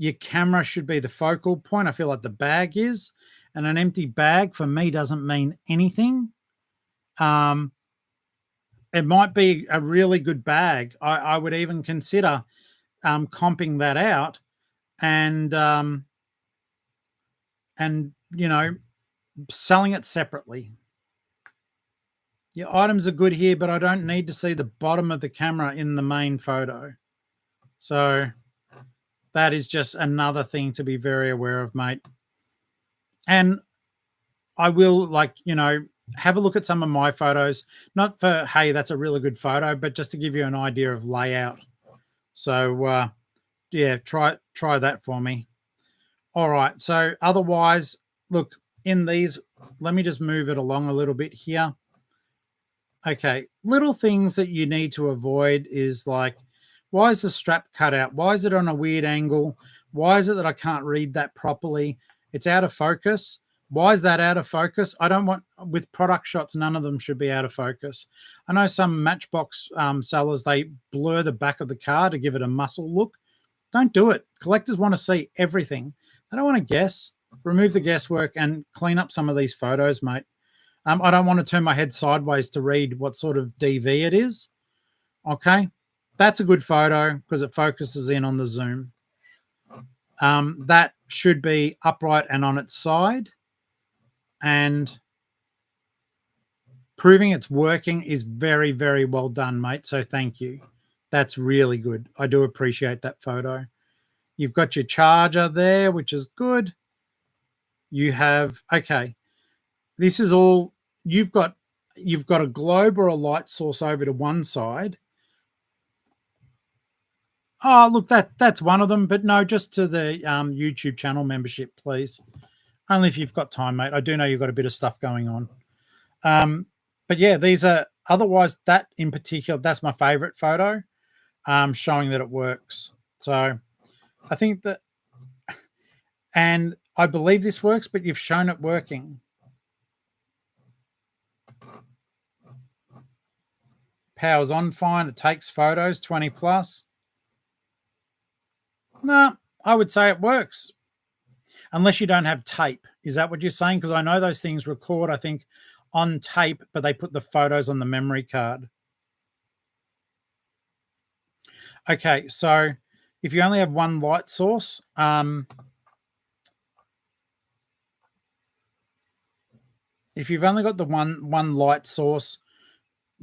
Your camera should be the focal point. I feel like the bag is, and an empty bag for me doesn't mean anything. It might be a really good bag. I would even consider comping that out and selling it separately. Your items are good here, but I don't need to see the bottom of the camera in the main photo. So that is just another thing to be very aware of, mate. And I will, have a look at some of my photos, not for, hey, that's a really good photo, but just to give you an idea of layout. So, yeah, try that for me. All right. So otherwise, look, in these, let me just move it along a little bit here. Okay. Little things that you need to avoid is like, why is the strap cut out? Why is it on a weird angle? Why is it that I can't read that properly? It's out of focus. Why is that out of focus? I don't want, with product shots, none of them should be out of focus. I know some Matchbox sellers, they blur the back of the car to give it a muscle look. Don't do it. Collectors want to see everything. They don't want to guess. Remove the guesswork and clean up some of these photos, mate. I don't want to turn my head sideways to read what sort of DV it is. Okay. That's a good photo because it focuses in on the zoom. That should be upright and on its side. And proving it's working is very, very well done, mate. So thank you. That's really good. I do appreciate that photo. You've got your charger there, which is good. You have, okay, this is all, you've got a globe or a light source over to one side. Oh, look, that's one of them, but no, just to the YouTube channel membership, please. Only if you've got time, mate. I do know you've got a bit of stuff going on. But yeah, these are, otherwise that in particular, that's my favorite photo, showing that it works. So I think that, and I believe this works, but you've shown it working. Power's on fine. It takes photos, 20 plus. No, I would say it works. Unless you don't have tape. Is that what you're saying? Because I know those things record, I think, on tape, but they put the photos on the memory card. Okay, so if you only have one light source, if you've only got the one light source,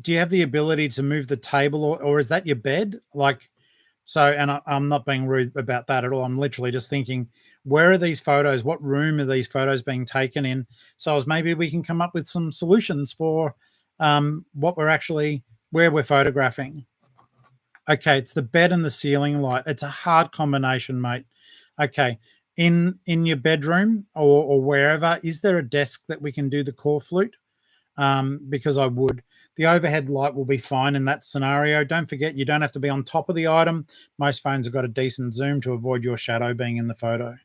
do you have the ability to move the table, or is that your bed? And I'm not being rude about that at all. I'm literally just thinking, where are these photos? What room are these photos being taken in? So as maybe we can come up with some solutions for where we're photographing. Okay, it's the bed and the ceiling light. It's a hard combination, mate. Okay, in your bedroom or wherever, is there a desk that we can do the core flute? Because I would. The overhead light will be fine in that scenario. Don't forget, you don't have to be on top of the item. Most phones have got a decent zoom to avoid your shadow being in the photo.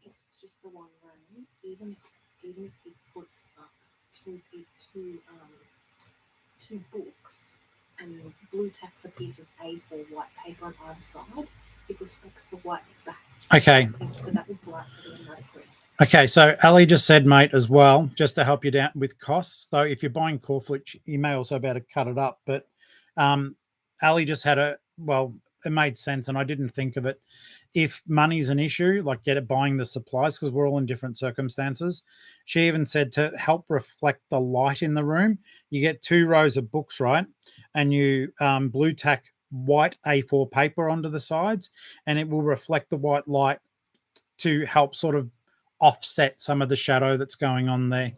If it's just the one room, even if he puts up 2 feet two books and blue tacks a piece of A4 white paper on either side, it reflects the white back. Okay. So that will brighten it automatically. Okay, so Ali just said, mate, as well, just to help you down with costs, though, if you're buying core flute, you may also be able to cut it up. But Ali just had it made sense, and I didn't think of it. If money's an issue, like buying the supplies, because we're all in different circumstances. She even said to help reflect the light in the room, you get 2 rows of books, right? And you blue tack white A4 paper onto the sides, and it will reflect the white light to help sort of offset some of the shadow that's going on there.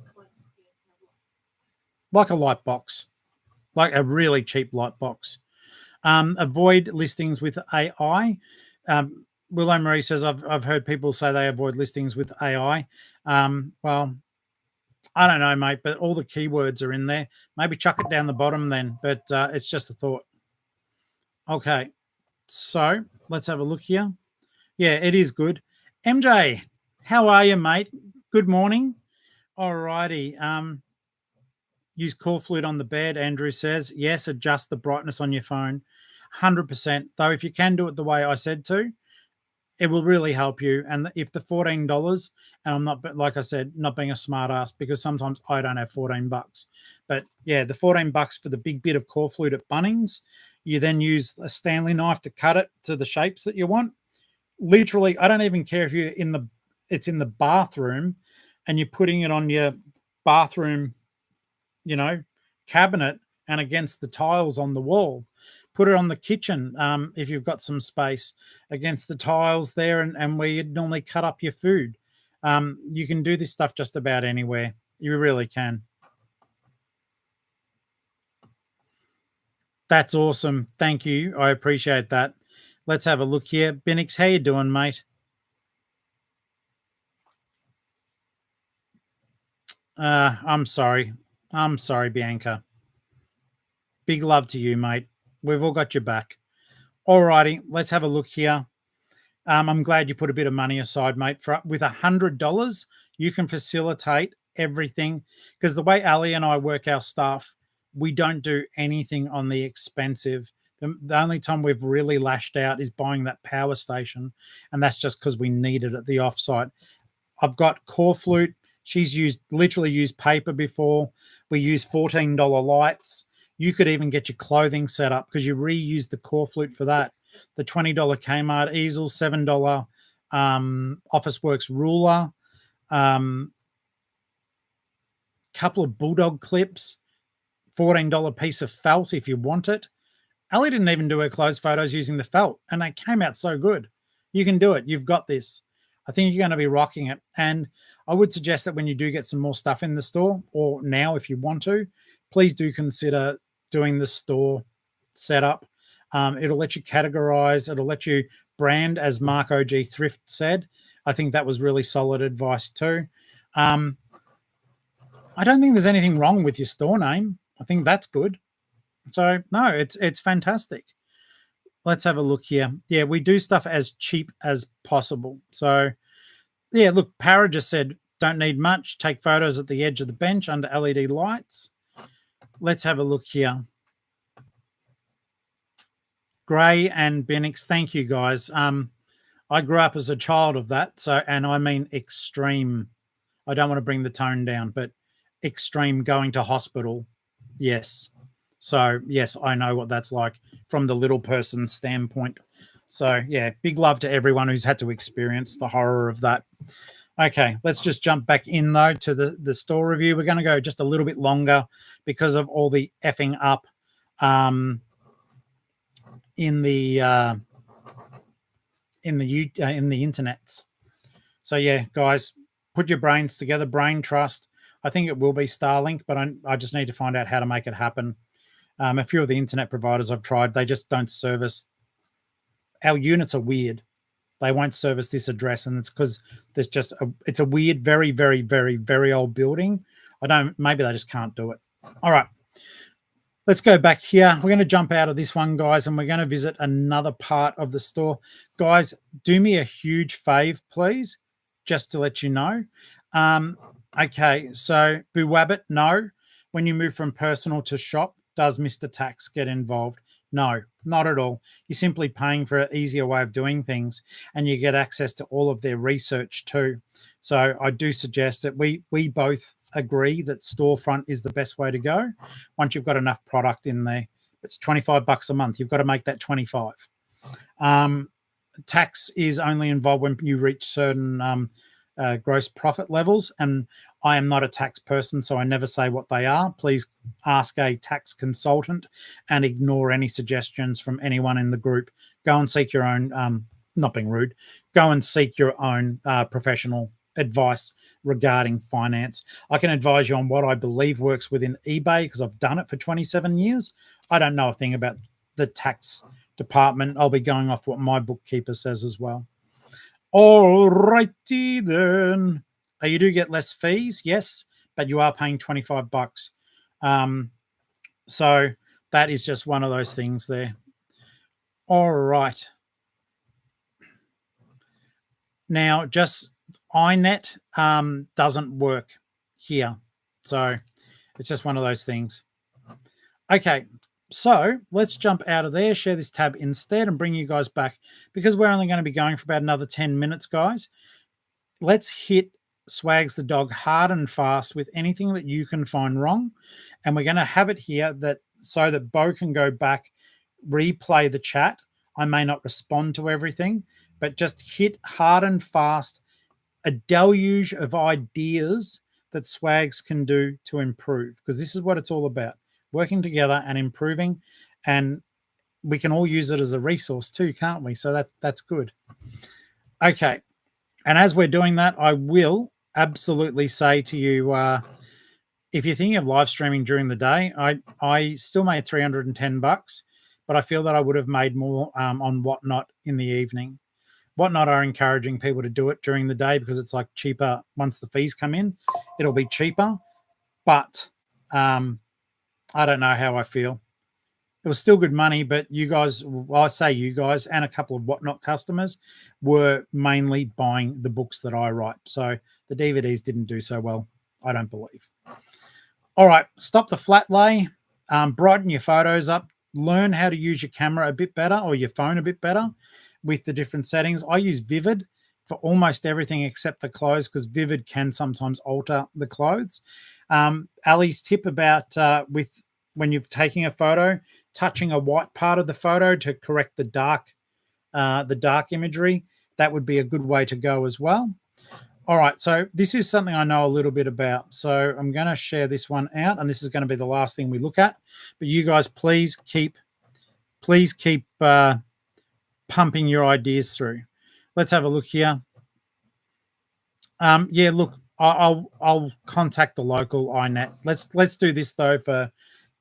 Like a light box, like a really cheap light box. Avoid listings with AI. Willow Marie says, I've heard people say they avoid listings with AI. Well, I don't know, mate, but all the keywords are in there. Maybe chuck it down the bottom then, but it's just a thought. Okay, so let's have a look here. Yeah, it is good. MJ, how are you, mate? Good morning. All righty. Use core flute on the bed, Andrew says. Yes, adjust the brightness on your phone. 100%. Though if you can do it the way I said to, it will really help you. And if the $14, and I'm not, like I said, not being a smart ass, because sometimes I don't have $14. But yeah, the $14 for the big bit of core flute at Bunnings, you then use a Stanley knife to cut it to the shapes that you want. Literally, I don't even care if it's in the bathroom and you're putting it on your bathroom, cabinet and against the tiles on the wall. Put it on the kitchen if you've got some space against the tiles there and where you'd normally cut up your food. You can do this stuff just about anywhere. You really can. That's awesome. Thank you. I appreciate that. Let's have a look here. Benix, how you doing, mate? I'm sorry. I'm sorry, Bianca. Big love to you, mate. We've all got your back. All righty, let's have a look here. I'm glad you put a bit of money aside, mate. With $100, you can facilitate everything, because the way Ali and I work our stuff, we don't do anything on the expensive. The only time we've really lashed out is buying that power station, and that's just because we need it at the offsite. I've got core flute. She's literally used paper before. We use $14 lights. You could even get your clothing set up because you reuse the core flute for that. The $20 Kmart easel, $7 Officeworks ruler, couple of bulldog clips, $14 piece of felt if you want it. Ali didn't even do her clothes photos using the felt, and they came out so good. You can do it. You've got this. I think you're going to be rocking it. And I would suggest that when you do get some more stuff in the store, or now if you want to, please do consider doing the store setup. It'll let you categorize. It'll let you brand, as Mark OG Thrift said. I think that was really solid advice too. I don't think there's anything wrong with your store name. I think that's good. So no, it's fantastic. Let's have a look here. Yeah, we do stuff as cheap as possible. So yeah, look, Para just said, don't need much. Take photos at the edge of the bench under LED lights. Let's have a look here. Gray and Benix, thank you guys. I grew up as a child of that. So, and I mean extreme. I don't want to bring the tone down, but extreme going to hospital. Yes. So yes, I know what that's like from the little person's standpoint. So yeah, big love to everyone who's had to experience the horror of that. Okay, let's just jump back in though to the store review. We're going to go just a little bit longer because of all the effing up in the internets. So yeah, guys, put your brains together. Brain trust. I think it will be Starlink, but I just need to find out how to make it happen. A few of the internet providers I've tried, they just don't service. Our units are weird. They won't service this address, and it's because it's a weird, very, very, very, very old building. Maybe they just can't do it. All right. Let's go back here. We're going to jump out of this one, guys, and we're going to visit another part of the store. Guys, do me a huge fave, please, just to let you know. Okay, so Boo Wabbit, no. when you move from personal to shop, does Mr. Tax get involved? No, not at all. You're simply paying for an easier way of doing things, and you get access to all of their research too. So I do suggest that we both agree that storefront is the best way to go. Once you've got enough product in there, it's $25 a month. You've got to make that 25. Tax is only involved when you reach certain gross profit levels, and I am not a tax person, so I never say what they are. Please ask a tax consultant and ignore any suggestions from anyone in the group. Go and seek your own, not being rude, go and seek your own professional advice regarding finance. I can advise you on what I believe works within eBay because I've done it for 27 years. I don't know a thing about the tax department. I'll be going off what my bookkeeper says as well. All righty then. You do get less fees, yes, but you are paying $25. So that is just one of those things there. All right. Now, just iNet doesn't work here. So it's just one of those things. Okay, so let's jump out of there, share this tab instead, and bring you guys back because we're only going to be going for about another 10 minutes, guys. Let's hit Swags the dog hard and fast with anything that you can find wrong. And we're going to have it here that so that Bo can go back, replay the chat. I may not respond to everything, but just hit hard and fast a deluge of ideas that Swags can do to improve, because this is what it's all about, working together and improving. And we can all use it as a resource too, can't we? So that's good. Okay. And as we're doing that, I will absolutely say to you, if you're thinking of live streaming during the day, I still made $310, but I feel that I would have made more on Whatnot in the evening. Whatnot are encouraging people to do it during the day because it's like cheaper. Once the fees come in, it'll be cheaper. But I don't know how I feel. It was still good money, but you guys, well, I say you guys and a couple of Whatnot customers were mainly buying the books that I write. So the DVDs didn't do so well, I don't believe. All right, stop the flat lay, brighten your photos up, learn how to use your camera a bit better or your phone a bit better with the different settings. I use Vivid for almost everything except for clothes because Vivid can sometimes alter the clothes. Ali's tip about with when you're taking a photo, touching a white part of the photo to correct the dark imagery, that would be a good way to go as well. All right, so this is something I know a little bit about. So I'm going to share this one out, and this is going to be the last thing we look at. But you guys, please keep pumping your ideas through. Let's have a look here. Yeah, look, I'll contact the local iNet. Let's do this though for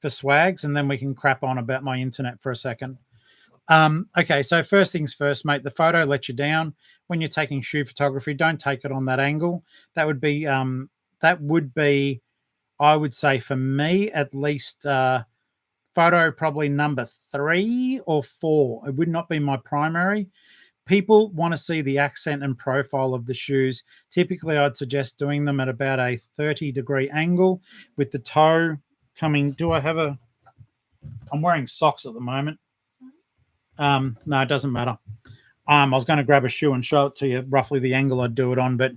Swags, and then we can crap on about my internet for a second. Okay, so first things first, mate. The photo lets you down when you're taking shoe photography. Don't take it on that angle. That would be I would say for me at least photo probably number 3 or 4. It would not be my primary. People want to see the accent and profile of the shoes. Typically, I'd suggest doing them at about a 30-degree angle with the toe coming. I'm wearing socks at the moment. No, it doesn't matter. I was going to grab a shoe and show it to you roughly the angle I'd do it on, but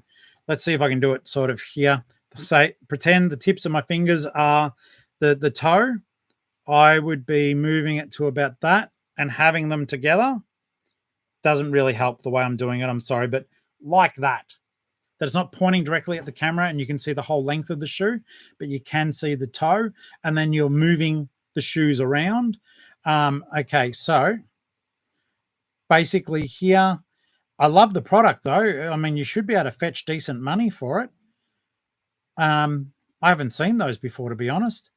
let's see if I can do it sort of here. Say, pretend the tips of my fingers are the toe. I would be moving it to about that and having them together. Doesn't really help the way I'm doing it. I'm sorry, but like that. That it's not pointing directly at the camera and you can see the whole length of the shoe, but you can see the toe, and then you're moving the shoes around. Okay, so basically here, I love the product though. I mean, you should be able to fetch decent money for it. I haven't seen those before, to be honest.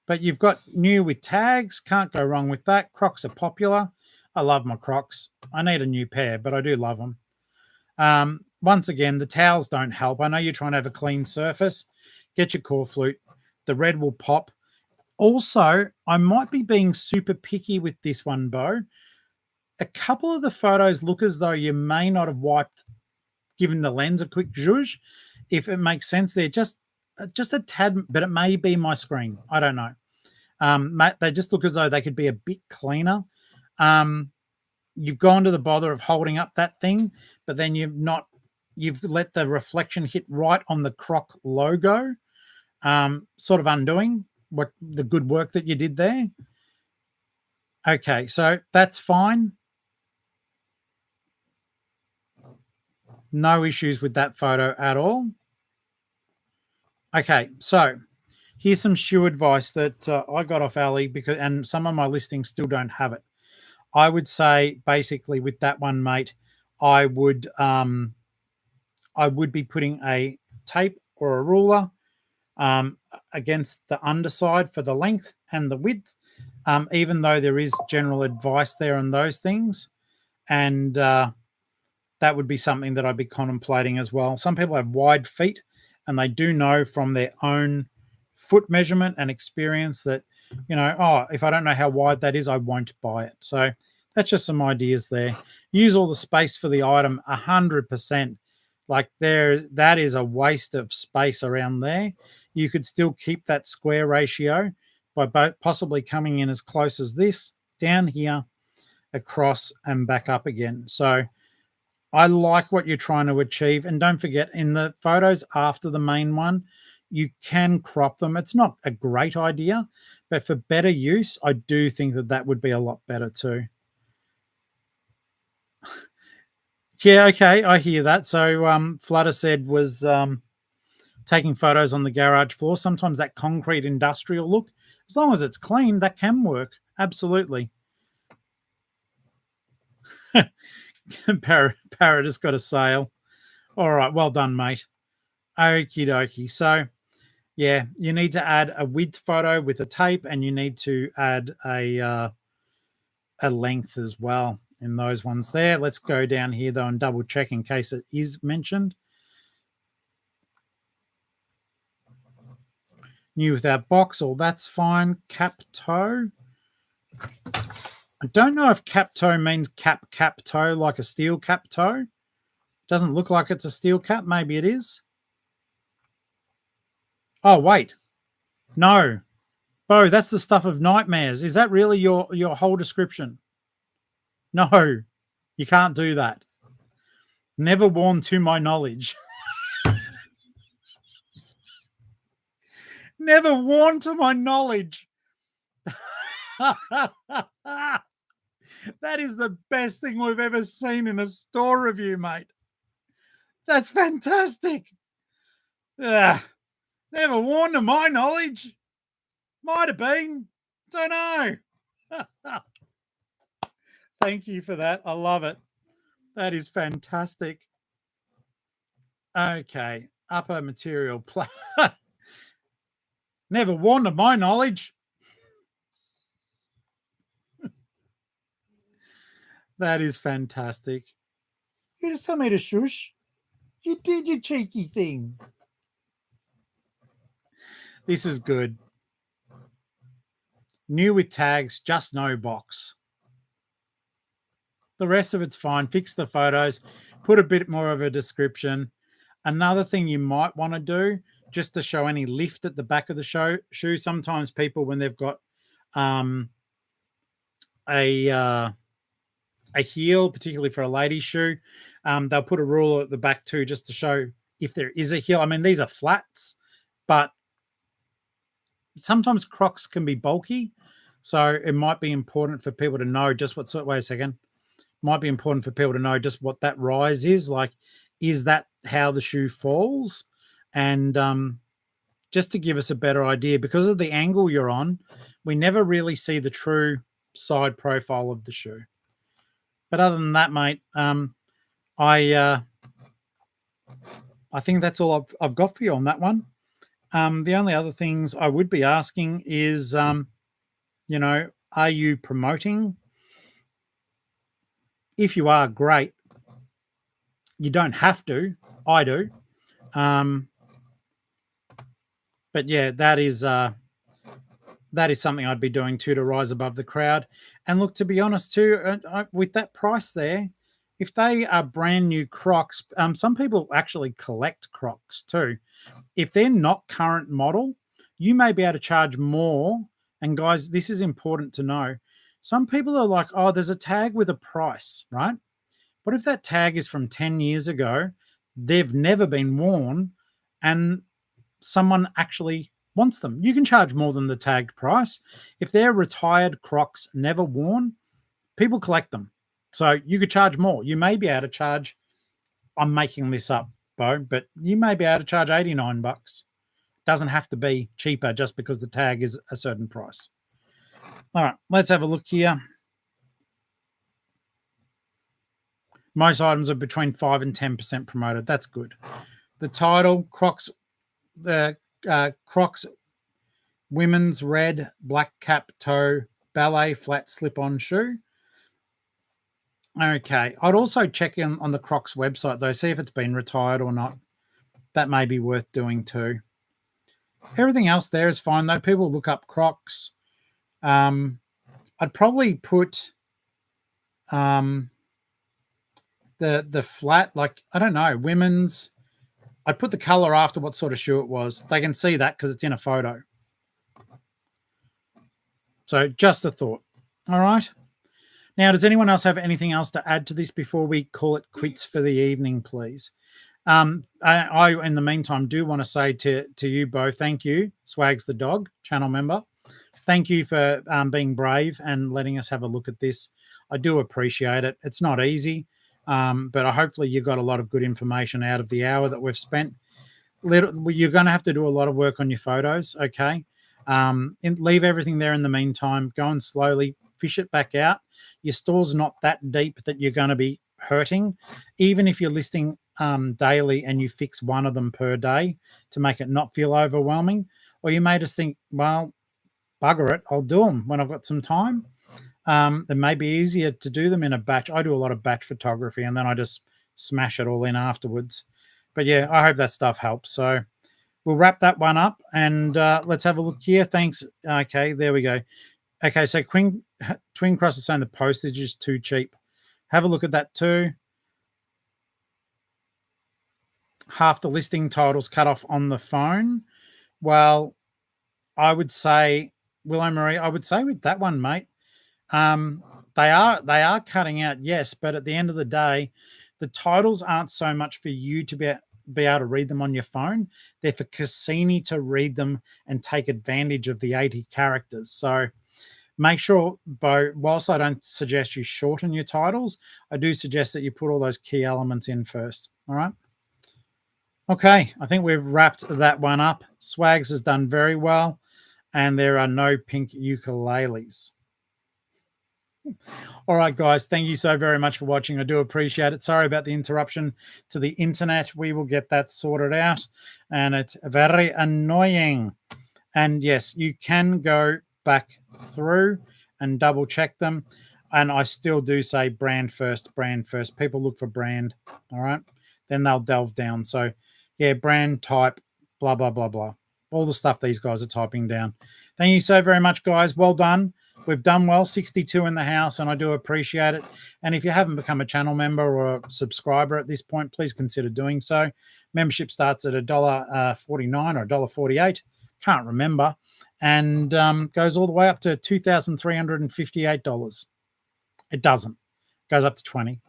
But you've got new with tags. Can't go wrong with that. Crocs are popular. I love my Crocs. I need a new pair, but I do love them. Once again, the towels don't help. I know you're trying to have a clean surface. Get your core flute. The red will pop. Also, I might be being super picky with this one, Bo. A couple of the photos look as though you may not have wiped, given the lens a quick zhuzh. If it makes sense, they're just just a tad, but it may be my screen. I don't know. They just look as though they could be a bit cleaner. You've gone to the bother of holding up that thing, but then you've let the reflection hit right on the Croc logo, sort of undoing what the good work that you did there. Okay, so that's fine. No issues with that photo at all. Okay, so here's some shoe advice that I got off Ali, and some of my listings still don't have it. I would say basically with that one, mate, I would be putting a tape or a ruler against the underside for the length and the width, even though there is general advice there on those things. And that would be something that I'd be contemplating as well. Some people have wide feet, and they do know from their own foot measurement and experience that, if I don't know how wide that is, I won't buy it. So that's just some ideas there. Use all the space for the item 100%. Like that is a waste of space around there. You could still keep that square ratio by possibly coming in as close as this, down here, across and back up again. So I like what you're trying to achieve. And don't forget, in the photos after the main one, you can crop them. It's not a great idea, but for better use, I do think that would be a lot better too. Yeah, okay, I hear that. So Flutter said was taking photos on the garage floor. Sometimes that concrete industrial look, as long as it's clean, that can work. Absolutely. Parrot has got a sale. All right, well done, mate. Okie dokie. So, yeah, you need to add a width photo with a tape, and you need to add a length as well in those ones there. Let's go down here, though, and double check in case it is mentioned. New without box, all that's fine. Cap toe. I don't know if cap toe means cap toe, like a steel cap toe. Doesn't look like it's a steel cap. Maybe it is. Oh, wait. No. Bo, that's the stuff of nightmares. Is that really your whole description? No, you can't do that. Never worn to my knowledge. Never worn to my knowledge. That is the best thing we've ever seen in a store review, mate. That's fantastic. Never worn to my knowledge. Might have been. Don't know. Thank you for that. I love it. That is fantastic. Okay. Upper material. Never worn to my knowledge. That is fantastic. You just told me to shush. You did, you cheeky thing. This is good. New with tags, just no box. The rest of it's fine. Fix the photos. Put a bit more of a description. Another thing you might want to do, just to show any lift at the back of the shoe. Sometimes people, when they've got a heel, particularly for a lady's shoe, they'll put a ruler at the back too, just to show if there is a heel. I mean, these are flats, but sometimes Crocs can be bulky, so it might be important for people to know just what sort. Wait a second. Might be important for people to know just what that rise is. Like, is that how the shoe falls? And just to give us a better idea, because of the angle you're on, we never really see the true side profile of the shoe. But other than that, mate, I think that's all I've got for you on that one. The only other things I would be asking is, are you promoting? If you are, great. You don't have to. I do. But yeah, that is something I'd be doing too, to rise above the crowd. And look, to be honest too, with that price there, if they are brand new Crocs, some people actually collect Crocs too. if they're not current model, you may be able to charge more. And guys, this is important to know. Some people are like, oh, there's a tag with a price, right? But if that tag is from 10 years ago, they've never been worn, and someone actually wants them, you can charge more than the tagged price. If they're retired Crocs, never worn, people collect them. So you could charge more. You may be able to charge, I'm making this up, Bo, but you may be able to charge $89. Doesn't have to be cheaper just because the tag is a certain price. All right, let's have a look here. Most items are between 5 and 10% promoted. That's good. The title, Crocs, the Crocs women's red black cap toe ballet flat slip-on shoe. Okay, I'd also check in on the Crocs website though, see if it's been retired or not. That may be worth doing too. Everything else there is fine though. People look up Crocs. I'd probably put the flat, like, I don't know, women's. I'd put the color after what sort of shoe it was. They can see that because it's in a photo. So just a thought. All right. Now, does anyone else have anything else to add to this before we call it quits for the evening, please? I in the meantime, do want to say to you both, thank you, Swags the dog, channel member. Thank you for being brave and letting us have a look at this. I do appreciate it. It's not easy, but hopefully you got a lot of good information out of the hour that we've spent. You're going to have to do a lot of work on your photos, okay? Leave everything there in the meantime. Go and slowly fish it back out. Your store's not that deep that you're going to be hurting. Even if you're listing daily and you fix one of them per day to make it not feel overwhelming, or you may just think, well, bugger it, I'll do them when I've got some time. It may be easier to do them in a batch. I do a lot of batch photography and then I just smash it all in afterwards. But yeah, I hope that stuff helps. So we'll wrap that one up and let's have a look here. Thanks. Okay, there we go. Okay, so Twin Cross is saying the postage is too cheap. Have a look at that too. Half the listing titles cut off on the phone. Well, I would say, Willow Marie, I would say with that one, mate, they are cutting out, yes, but at the end of the day, the titles aren't so much for you to be able to read them on your phone. They're for Cassini to read them and take advantage of the 80 characters. So make sure, Bo, whilst I don't suggest you shorten your titles, I do suggest that you put all those key elements in first. All right. Okay, I think we've wrapped that one up. Swags has done very well, and there are no pink ukuleles. All right, guys, thank you so very much for watching. I do appreciate it. Sorry about the interruption to the internet. We will get that sorted out, and it's very annoying. And yes, you can go back through and double check them. And I still do say brand first, brand first. People look for brand, all right? Then they'll delve down. So, yeah, brand type, blah, blah, blah, blah. All the stuff these guys are typing down. Thank you so very much, guys. Well done. We've done well, 62 in the house, and I do appreciate it. And if you haven't become a channel member or a subscriber at this point, please consider doing so. Membership starts at $1.49 or $1.48. Can't remember. And goes all the way up to $2,358. It doesn't. It goes up to 20.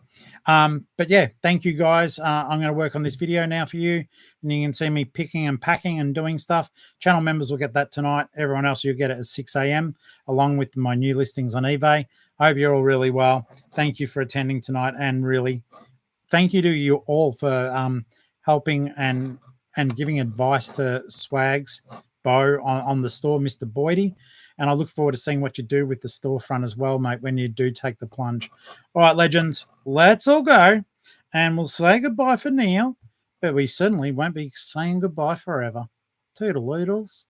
But yeah, thank you guys. I'm going to work on this video now for you, and you can see me picking and packing and doing stuff. Channel members will get that tonight. Everyone else, you'll get it at 6 a.m. along with my new listings on eBay. I hope you're all really well. Thank you for attending tonight, and really thank you to you all for helping and giving advice to Swags, Bo on the store, Mr. Boydie. And I look forward to seeing what you do with the storefront as well, mate, when you do take the plunge. All right, legends, let's all go. And we'll say goodbye for now, but we certainly won't be saying goodbye forever. Toodle-oodles.